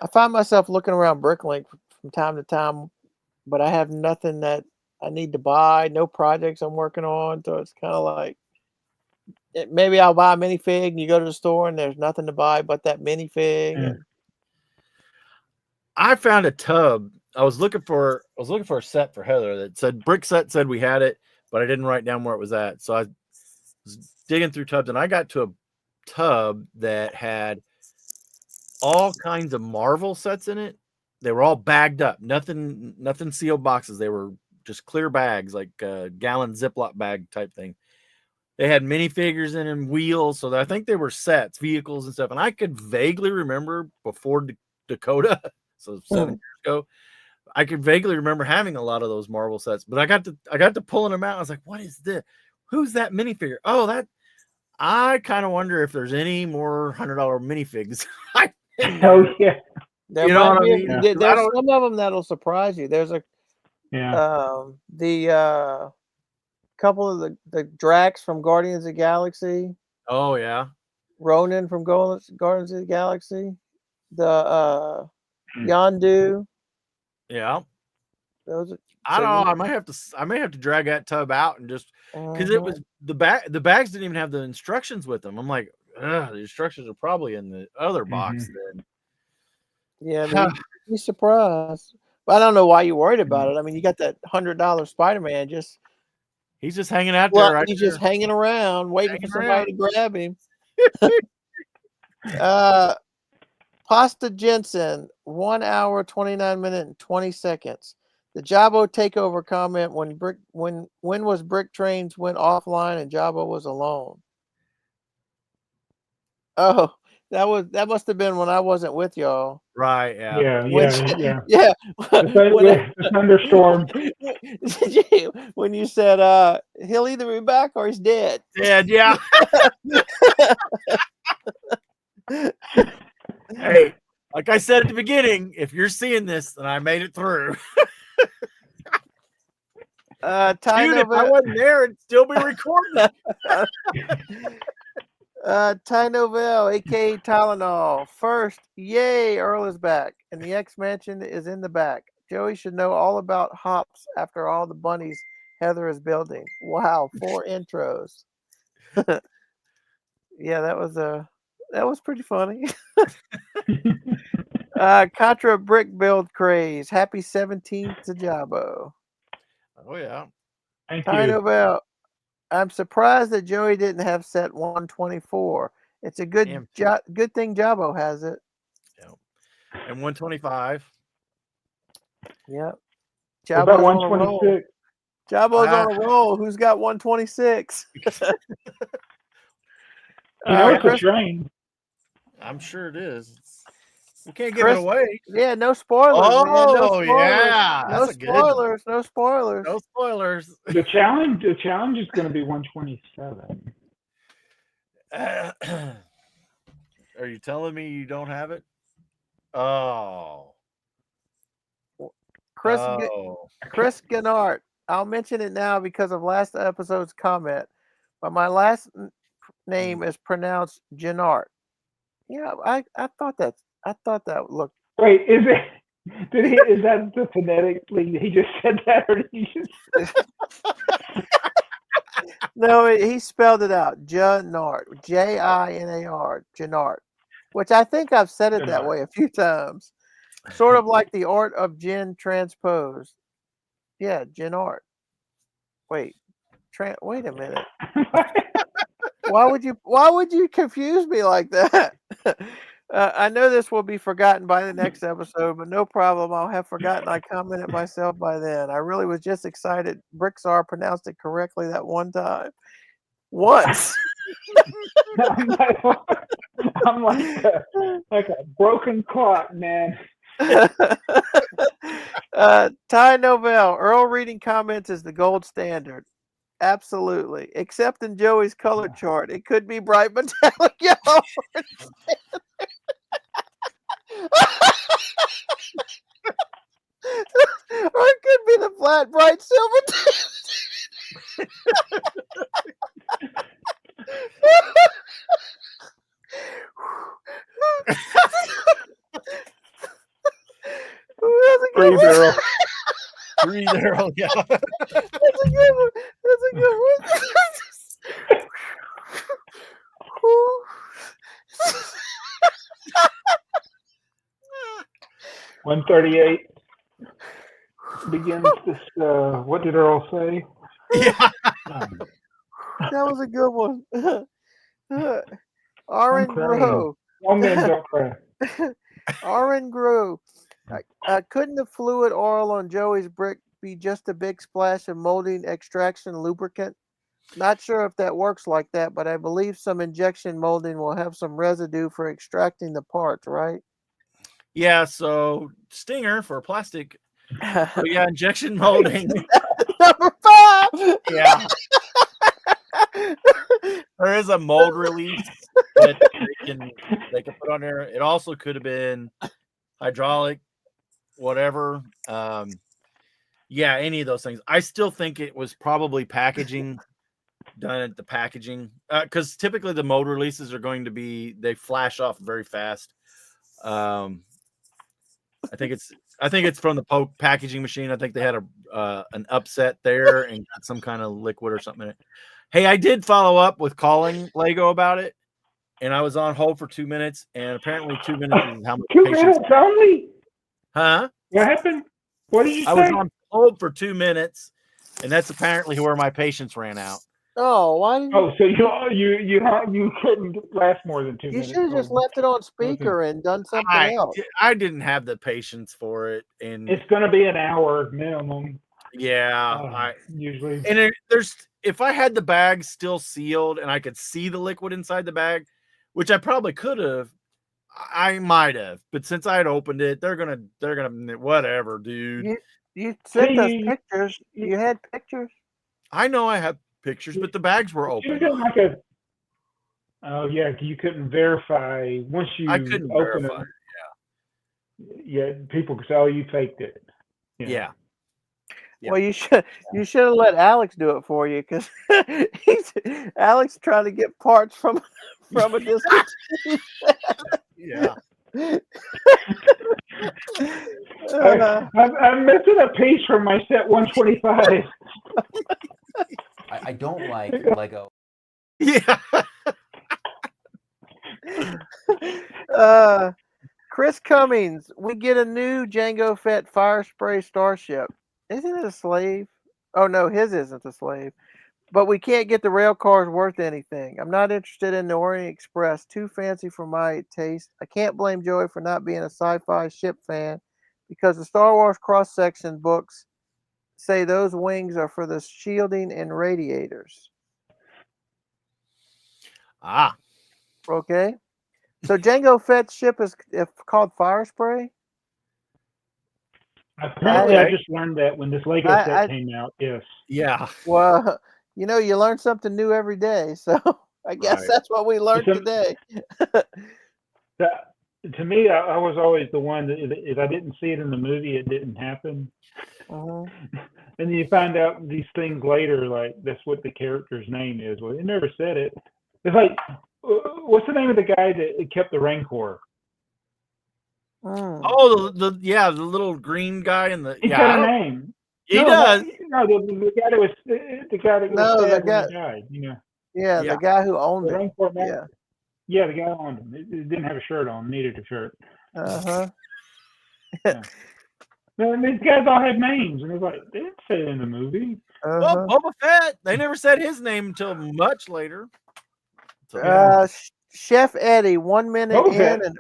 I find myself looking around Bricklink from time to time, but I have nothing that I need to buy. No projects I'm working on, so it's kind of like maybe I'll buy a minifig, and you go to the store and there's nothing to buy but that minifig. I found a tub I was looking for a set for Heather that said brick set said we had it, but I didn't write down where it was at. So I was digging through tubs and I got to a tub that had all kinds of Marvel sets in it. They were all bagged up, nothing sealed boxes. They were just clear bags, like a gallon Ziploc bag type thing. They had minifigures in them, wheels. So I think they were sets, vehicles and stuff. And I could vaguely remember before Dakota, so 7 years ago, I could vaguely remember having a lot of those Marvel sets. But I got to pulling them out. I was like, what is this? Who's that minifigure? Oh, that. I kind of wonder if there's any more $100 minifigs. Oh yeah, There You know might what I be. mean? Yeah. There's I don't- some of them that'll surprise you. There's a yeah. the couple of the Drax from Guardians of the Galaxy, Oh yeah. Ronan from Guardians of the Galaxy, the Yondu. Yeah. Those are, I so don't know. you- I may have to drag that tub out and just because it Mhm. was the bags didn't even have the instructions with them. I'm like, the instructions are probably in the other box then. Yeah, but you'd be surprised. But I don't know why you're worried about it. I mean, you got that $100 Spider-Man just He's just hanging out there right he's there. just hanging around, waiting for Hanging somebody to grab him. Pasta Jensen, 1 hour, 29 minutes, and 20 seconds. The Jabo takeover comment when was BrickTrains went offline and Jabo was alone. Oh, that must have been when I wasn't with y'all. Right, yeah. Yeah. The thunderstorm. When you said he'll either be back or he's dead. Dead, yeah. Hey, like I said at the beginning, if you're seeing this, then I made it through. Ty Dude, if I wasn't there, it'd still be recording. Ty Novell, aka Tylenol. First, yay, Earl is back, and the X Mansion is in the back. Joey should know all about hops after all the bunnies Heather is building. Wow, 4 intros. Yeah, that was pretty funny. Contra Brick Build Craze. Happy 17th to Jabo. Oh yeah. Thank Ty you. Novell. I'm surprised that Joey didn't have set 124. It's a good good thing Jabo has it. Yeah. And 125. Yep. What about Jabo's on a roll. 126? Jabo's on a roll. Who's got 126? It's a train. I'm sure it is. We can't give it away. Yeah, no spoilers. Oh, man. No spoilers. yeah. No That's a good one. spoilers. No spoilers. No spoilers. The challenge is going to be 127. Are you telling me you don't have it? Oh. Chris Gennard. I'll mention it now because of last episode's comment, but my last name is pronounced Gennard. Yeah, I thought that looked. Wait, is that the phonetically he just said that, or did he just? No, he spelled it out. Gennard, Jinar, Gennard, which I think I've said it that way a few times. Sort of like the art of gin transposed. Yeah, Gennard. Wait a minute. Why would you confuse me like that? I know this will be forgotten by the next episode, but no problem. I'll have forgotten I commented myself by then. I really was just excited BrickTsar pronounced it correctly that one time. Once. I'm like a broken clock, man. Ty Novell, Earl reading comments is the gold standard. Absolutely. Except in Joey's color chart. It could be bright metallic yellow. Or it could be the flat, bright silver. Breathe, Earl. Breathe, Earl. Yeah. That's a good one. That's a good one. 138. begins this. What did Earl say? Yeah. That was a good one. I'm Oren crying. Grove. Young men don't cry. Oren Grove. Couldn't the fluid oil on Joey's brick be just a big splash of molding extraction lubricant? Not sure if that works like that, but I believe some injection molding will have some residue for extracting the parts, right? Yeah, so stinger for plastic. Oh yeah, injection molding. Number 5. Yeah. There is a mold release that they can put on there. It also could have been hydraulic, whatever. Yeah, any of those things. I still think it was probably packaging done at the packaging, because typically the mold releases are going to be, they flash off very fast. I think it's from the packaging machine. I think they had an upset there and got some kind of liquid or something in it. Hey, I did follow up with calling Lego about it, and I was on hold for 2 minutes, and apparently 2 minutes is how much 2 patience. minutes only? Huh? What happened? What did you say? I was on hold for 2 minutes, and that's apparently where my patience ran out. Oh, why did you? Oh, so you couldn't last more than 2 You minutes. should have just left it on speaker and done something else. I didn't have the patience for it, and It's going to be an hour minimum. yeah, Usually. And there's, if I had the bag still sealed and I could see the liquid inside the bag, which I probably could have, I might have. But since I had opened it, they're gonna whatever, dude. You sent us pictures. You had pictures. I know I have pictures, but the bags were open. Oh yeah, you couldn't verify once you I couldn't open verify. it. Yeah, people could say, "Oh, you faked it." Yeah. Well, you should have let Alex do it for you, because Alex trying to get parts from a distance. Yeah. I'm missing a piece from my set 125. I don't like Lego. Yeah. Chris Cummings, we get a new Jango Fett fire spray starship. Isn't it a slave? Oh no, his isn't a slave. But we can't get the rail cars worth anything. I'm not interested in the Orient Express. Too fancy for my taste. I can't blame Joey for not being a sci-fi ship fan, because the Star Wars cross-section books say those wings are for the shielding and radiators. Ah. Okay. So Jango Fett's ship is called Fire Spray? Apparently, I just learned that when this Lego set came out. Yes. Yeah. Well, you learn something new every day, so I guess that's what we learned today. To me, I was always the one that if I didn't see it in the movie, it didn't happen. Uh-huh. And then you find out these things later, like that's what the character's name is. Well, they never said it. It's like, what's the name of the guy that kept the Rancor? Oh, the little green guy in the. He's got a name. He does. The guy that was stabbed when he died. Yeah, the guy who owned the it. Rancor man. Yeah, the guy who owned him. It didn't have a shirt on. Needed a shirt. Uh-huh. Yeah. And these guys all had names, and it's like they didn't say it in the movie. Well, Boba Fett. They never said his name until much later. So, Chef Eddie, 1 minute in, and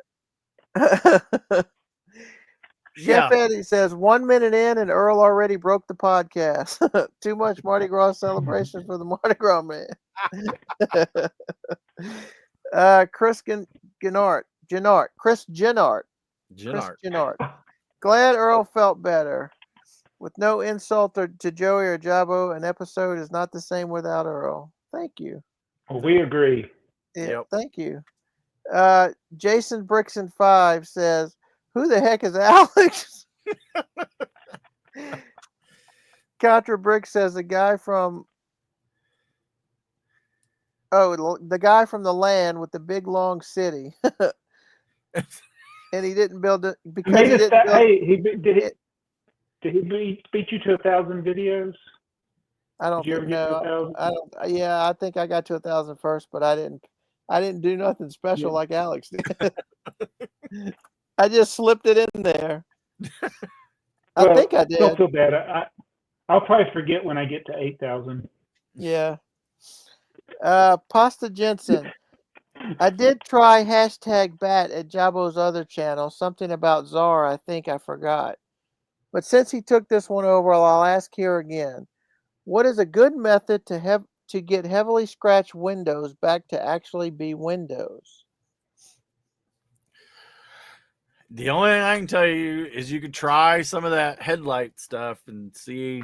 Chef Eddie says 1 minute in, and Earl already broke the podcast. Too much Mardi Gras celebration for the Mardi Gras man. Chris Gennard. Glad Earl felt better. With no insult to Joey or Jabbo, an episode is not the same without Earl. Thank you. Well, we agree. Yeah, Thank you. Jason Brixon 5 says, "Who the heck is Alex?" Contra Brick says the guy from the land with the big long city. And he didn't build it because he didn't build Did he beat you to 1,000 videos? I don't think no. I think I got to 1,000 first, but I didn't do nothing special like Alex did. I just slipped it in there. I think I Don't did. feel bad. I'll probably forget when I get to 8,000. Yeah. Pasta Jensen. I did try #bat at Jabo's other channel. Something about Czar, I think I forgot. But since he took this one over, I'll ask here again. What is a good method to get heavily scratched windows back to actually be windows? The only thing I can tell you is you could try some of that headlight stuff and see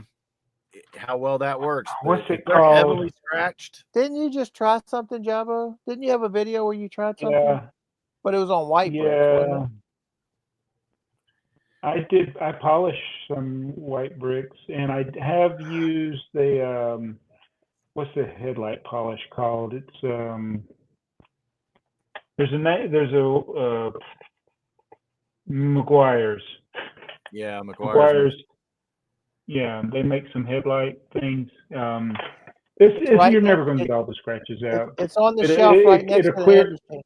how well that works. But What's if it they're called? heavily scratched, Didn't you just try something, Jabo? Didn't you have a video where you tried something? Yeah, But it was on white bricks, wasn't yeah. it? I did. I polished some white bricks, and I have used the what's the headlight polish called? It's there's a McGuire's. yeah, McGuire's. Yeah, they make some headlight things. You're never going to get all the scratches out. It's on the shelf right next to the clear. machine.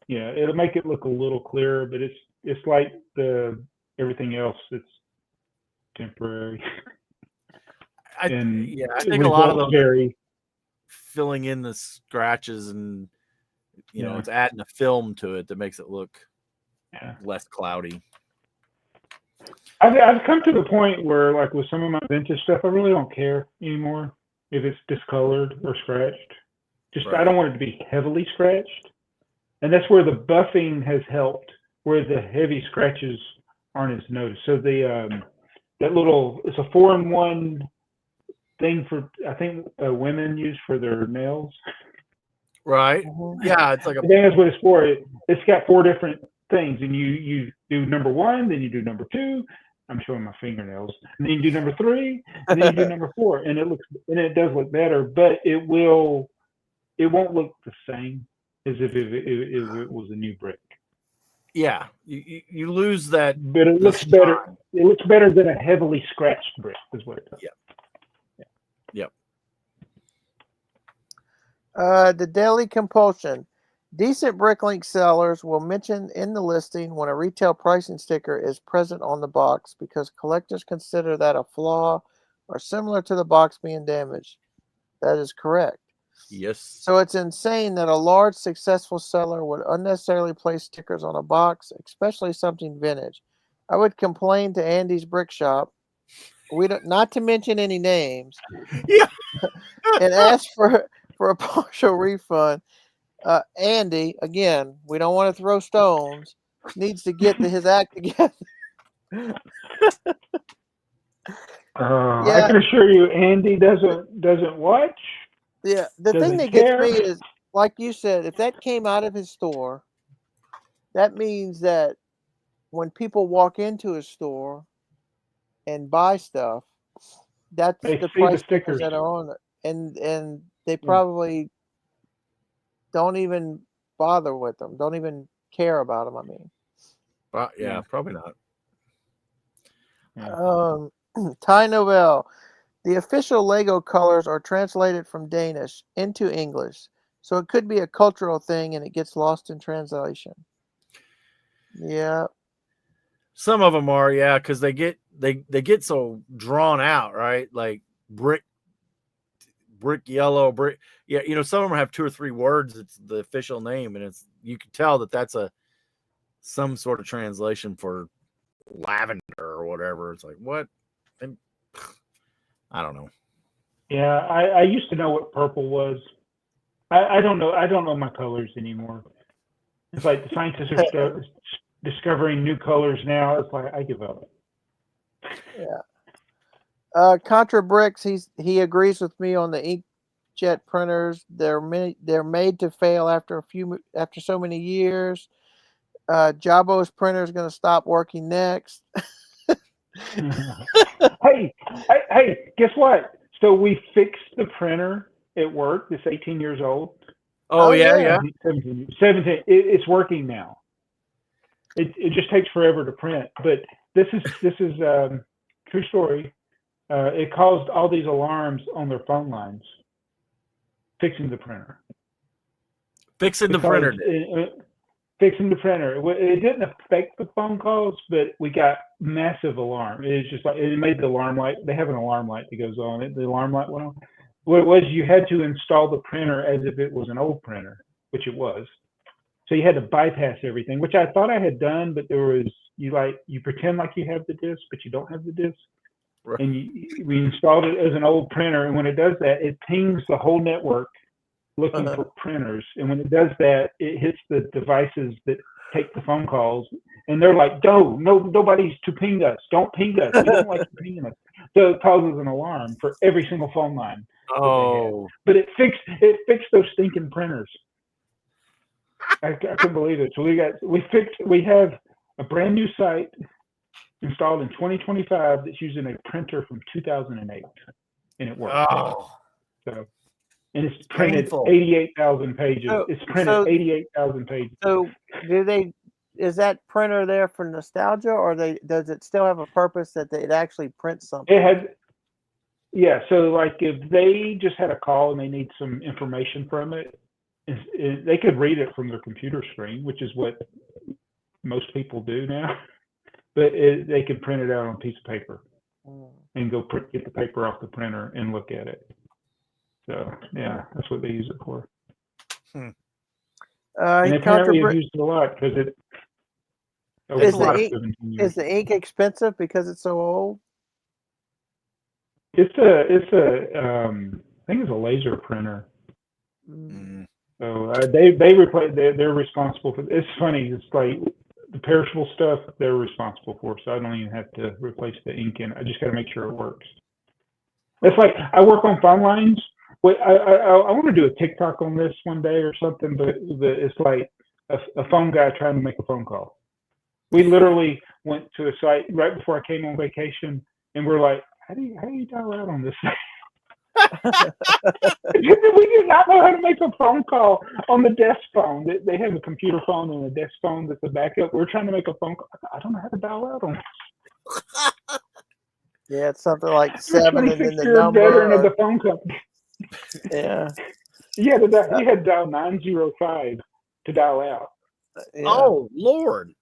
Yeah, it'll make it look a little clearer, but it's like everything else. It's temporary. I and think a lot of those vary. Filling in the scratches and it's adding a film to it that makes it look less cloudy. I've come to the point where, like with some of my vintage stuff, I really don't care anymore if it's discolored or scratched. I don't want it to be heavily scratched, and that's where the buffing has helped, where the heavy scratches aren't as noticed. So it's a 4-in-1 thing for, I think, women use for their nails. Right. Yeah, it's like I think that's what it's for. It's got 4 different things, and you do number 1, then you do number 2. I'm showing my fingernails. And then you do number 3, and then you do number 4, and it does look better, but it won't look the same as if it was a new brick. Yeah, you lose that. But it looks better. It looks better than a heavily scratched brick, is what it does. Yep. The Daily Compulsion. Decent Bricklink sellers will mention in the listing when a retail pricing sticker is present on the box because collectors consider that a flaw or similar to the box being damaged. That is correct. Yes. So it's insane that a large successful seller would unnecessarily place stickers on a box, especially something vintage. I would complain to Andy's Brick Shop. Not to mention any names. Yeah. And ask for a partial refund. Andy, again, we don't want to throw stones, needs to get his act together. I can assure you, Andy doesn't watch. Yeah, the thing that gets me is, like you said, if that came out of his store, that means that when people walk into his store and buy stuff, that's the price stickers that are on it, and they probably don't even bother with them, don't even care about them. I mean, probably not. Ty Novell. The official Lego colors are translated from Danish into English, so it could be a cultural thing and it gets lost in translation. Yeah. Some of them are, because they get so drawn out, right? Like brick yellow, brick. Yeah, some of them have 2 or 3 words. It's the official name, and you can tell that that's some sort of translation for lavender or whatever. It's like, what? And I don't know. Yeah, I used to know what purple was. I don't know. I don't know my colors anymore. It's like the scientists are discovering new colors now. It's like I give up. Yeah. Contra Bricks. He agrees with me on the inkjet printers. They're made to fail after so many years. Jabo's printer is going to stop working next. Hey, guess what? So we fixed the printer at work. It's 18 years old. Oh yeah. 17. It's working now. It just takes forever to print. But this is true story. It caused all these alarms on their phone lines. Fixing the printer. Fixing the printer. fixing the printer. It didn't affect the phone calls, but we got massive alarm. It's just like it made the alarm light. They have an alarm light that goes on. The alarm light went on. What it was, you had to install the printer as if it was an old printer, which it was. So you had to bypass everything, which I thought I had done, but there was you pretend like you have the disk, but you don't have the disk. Right. And we installed it as an old printer, and when it does that, it pings the whole network looking for printers. And when it does that, it hits the devices that take the phone calls, and they're like, no, nobody's to ping us. Don't ping us. We don't like you pinging us. So it causes an alarm for every single phone line. Oh, But it fixed those stinking printers. I couldn't believe it. So we have a brand new site installed in 2025 that's using a printer from 2008, and it works. oh, So, and it's printed Painful. 88,000 pages. So- It's printed so- 88,000 pages. So is that printer there for nostalgia, or does it still have a purpose that it actually prints something? It has, yeah. So like if they just had a call and they need some information from it, they could read it from their computer screen, which is what most people do now. But they can print it out on a piece of paper and go get the paper off the printer and look at it. So yeah, that's what they use it for. And apparently it's used a lot because it. Is the ink expensive because it's so old? It's I think it's a laser printer. So they're responsible for. It's funny. It's like the perishable stuff they're responsible for. So I don't even have to replace the ink in. I just got to make sure it works. It's like I work on phone lines. Wait, I want to do a TikTok on this one day or something, but it's like a phone guy trying to make a phone call. We literally went to a site right before I came on vacation, and we're like, how do you dial out on this thing? We did not know how to make a phone call on the desk phone. They have a computer phone and a desk phone that's a backup. We're trying to make a phone call. I don't know how to dial out on this. Yeah, it's something like 7 and then the veteran of number. the phone company. Yeah. You had to dial 905 to dial out. Yeah. Oh Lord,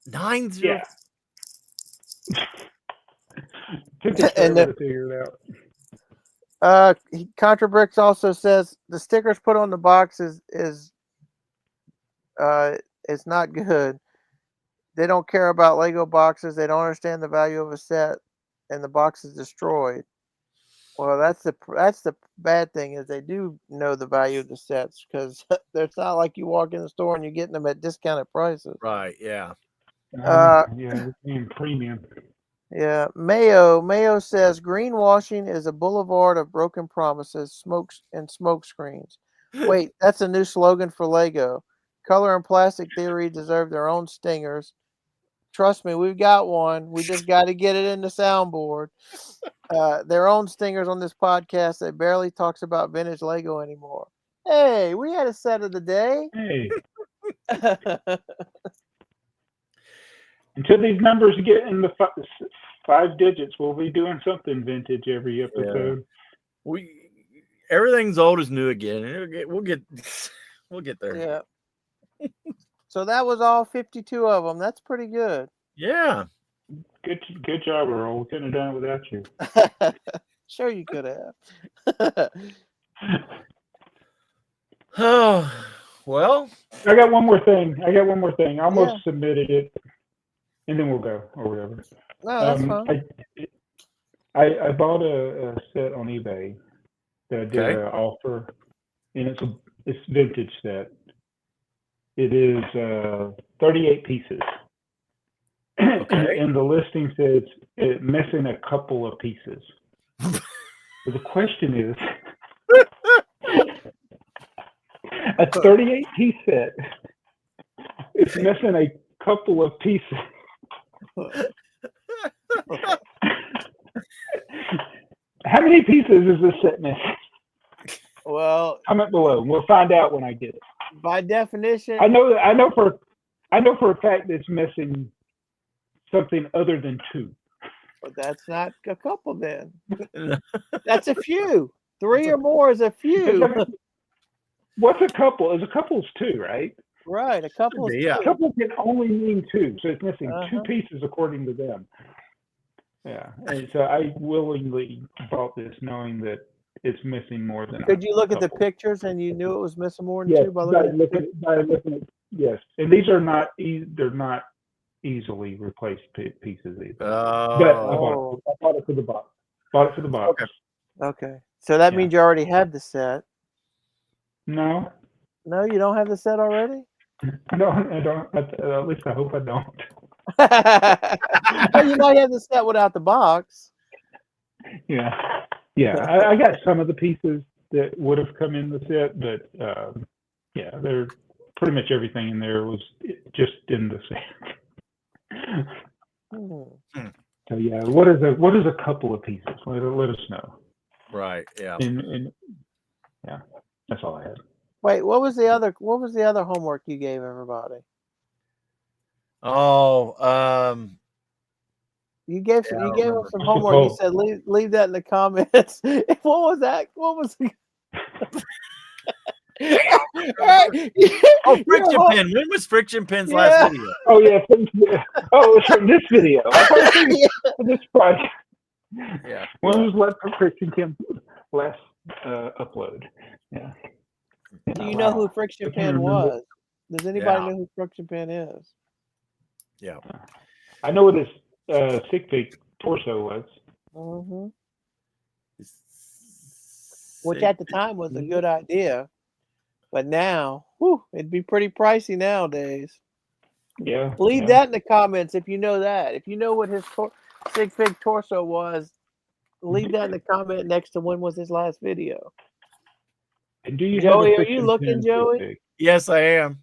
90. Yeah. Took us forever to figure it out. Contra Bricks also says the stickers put on the box is not good. They don't care about Lego boxes. They don't understand the value of a set, and the box is destroyed. Well, that's the bad thing is they do know the value of the sets because it's not like you walk in the store and you're getting them at discounted prices. Right? Yeah. Yeah, it's being premium. Yeah, Mayo says greenwashing is a boulevard of broken promises, smokes and smoke screens. Wait, that's a new slogan for Lego. Color and plastic theory deserve their own stingers. Trust me, we've got one. We just got to get it in the soundboard. Their own stingers on this podcast that barely talks about vintage Lego anymore. Hey, we had a set of the day. Hey. Until these numbers get in the 5 digits, we'll be doing something vintage every episode. Yeah. Everything's old is new again. We'll get there. Yeah. So that was all 52 of them. That's pretty good. Yeah. Good job, Earl. We couldn't have done it without you. Sure, you could have. Oh, well. I got one more thing. I almost submitted it, and then we'll go or whatever. No, that's fine. I bought a set on eBay that I did an offer, and it's vintage set. It is 38 pieces. Okay. And the listing says it's missing a couple of pieces. But the question is, a 38-piece set is missing a couple of pieces. How many pieces is this set missing? Well, comment below. We'll find out when I get it. By definition, I know for a fact it's missing something other than 2. But that's not a couple then. That's a few. 3 or more is a few. What's a couple? A couple's 2, right? Right, a couple is Yeah. A couple can only mean two, so it's missing two Uh-huh. pieces according to them. Yeah, and so I willingly bought this knowing that it's missing more than. Could you look at the couple. pictures and you knew it was missing more than Yes, two by looking at the by looking at yes, and these are not they're not easily replaced pieces either. But Oh. I bought it for the box. Bought it for the box. Okay. Okay, so that Yeah. means you already have the set. No, No, you don't have the set already. I don't. At least I hope I don't. Well, you might have the set without the box. Yeah, I got some of the pieces that would have come in the set, but yeah, they're pretty much everything in there was just in the set. So yeah, what is a couple of pieces? Let us know. Right. Yeah. And yeah, that's all I had. Wait, what was the other homework you gave everybody? Oh. You gave Yeah, I don't them remember. some homework. You Oh. said leave that in the comments. What was that? What was the... Oh, friction pin. When was friction pin's last video? Oh yeah, oh, it's from this video. I thought it was from this project. Yeah. When was last friction pin last upload? Yeah. Do you know who I friction can't pin remember. was? Does anybody Yeah. know who friction pin is? Yeah. I know what his sick pig torso was. Mm-hmm. Which at the time was a good idea, but now, whew, it'd be pretty pricey nowadays. Yeah. Leave that in the comments if you know that. If you know what his sig fig torso was, leave that in the comment next to when was his last video. And do you Joey, have a are you friction looking, pin Joey? sick pig? Yes, I am.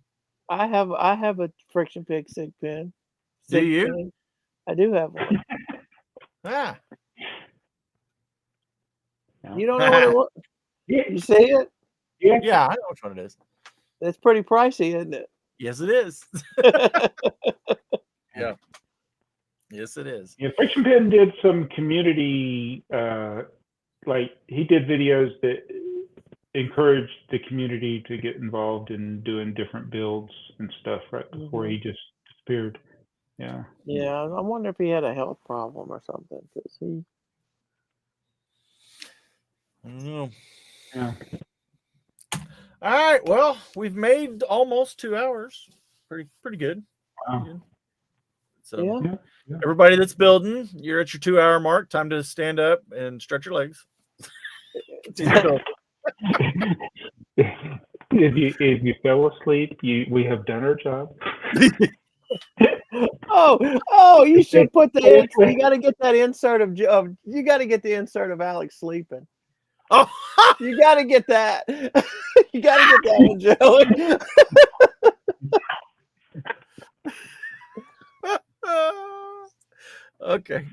I have a friction pig sig pin. Do Sig you? pin. I do have one. Ah. You don't know what it was? Yeah. You see it? Yeah. Yeah, I know which one it is. It's pretty pricey, isn't it? Yes, it is. Yeah. Yes, it is. Yeah, Friction Pin did some community, like he did videos that encouraged the community to get involved in doing different builds and stuff right before he just disappeared. Yeah. Yeah, I wonder if he had a health problem or something. Cause he... I don't know. Yeah. All right. Well, we've made almost 2 hours. Pretty good. Wow. Pretty good. So Yeah. everybody that's building, you're at your 2 hour mark. Time to stand up and stretch your legs. If you fell asleep, we have done our job. Oh, you should put the you got to get that insert of you got to get the insert of Alex sleeping. Oh, you got to get that. You got to get that one, Joey. Okay.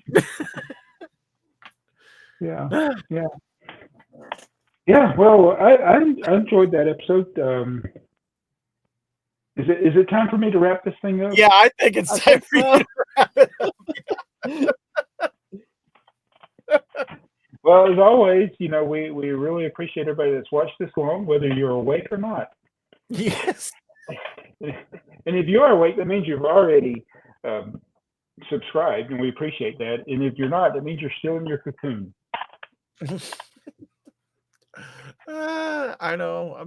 Yeah. Well, I enjoyed that episode. Is it time for me to wrap this thing up? Yeah, I think it's time for you to wrap it up. Well, as always, we really appreciate everybody that's watched this long, whether you're awake or not. Yes. And if you are awake, that means you've already subscribed, and we appreciate that. And if you're not, that means you're still in your cocoon. I know.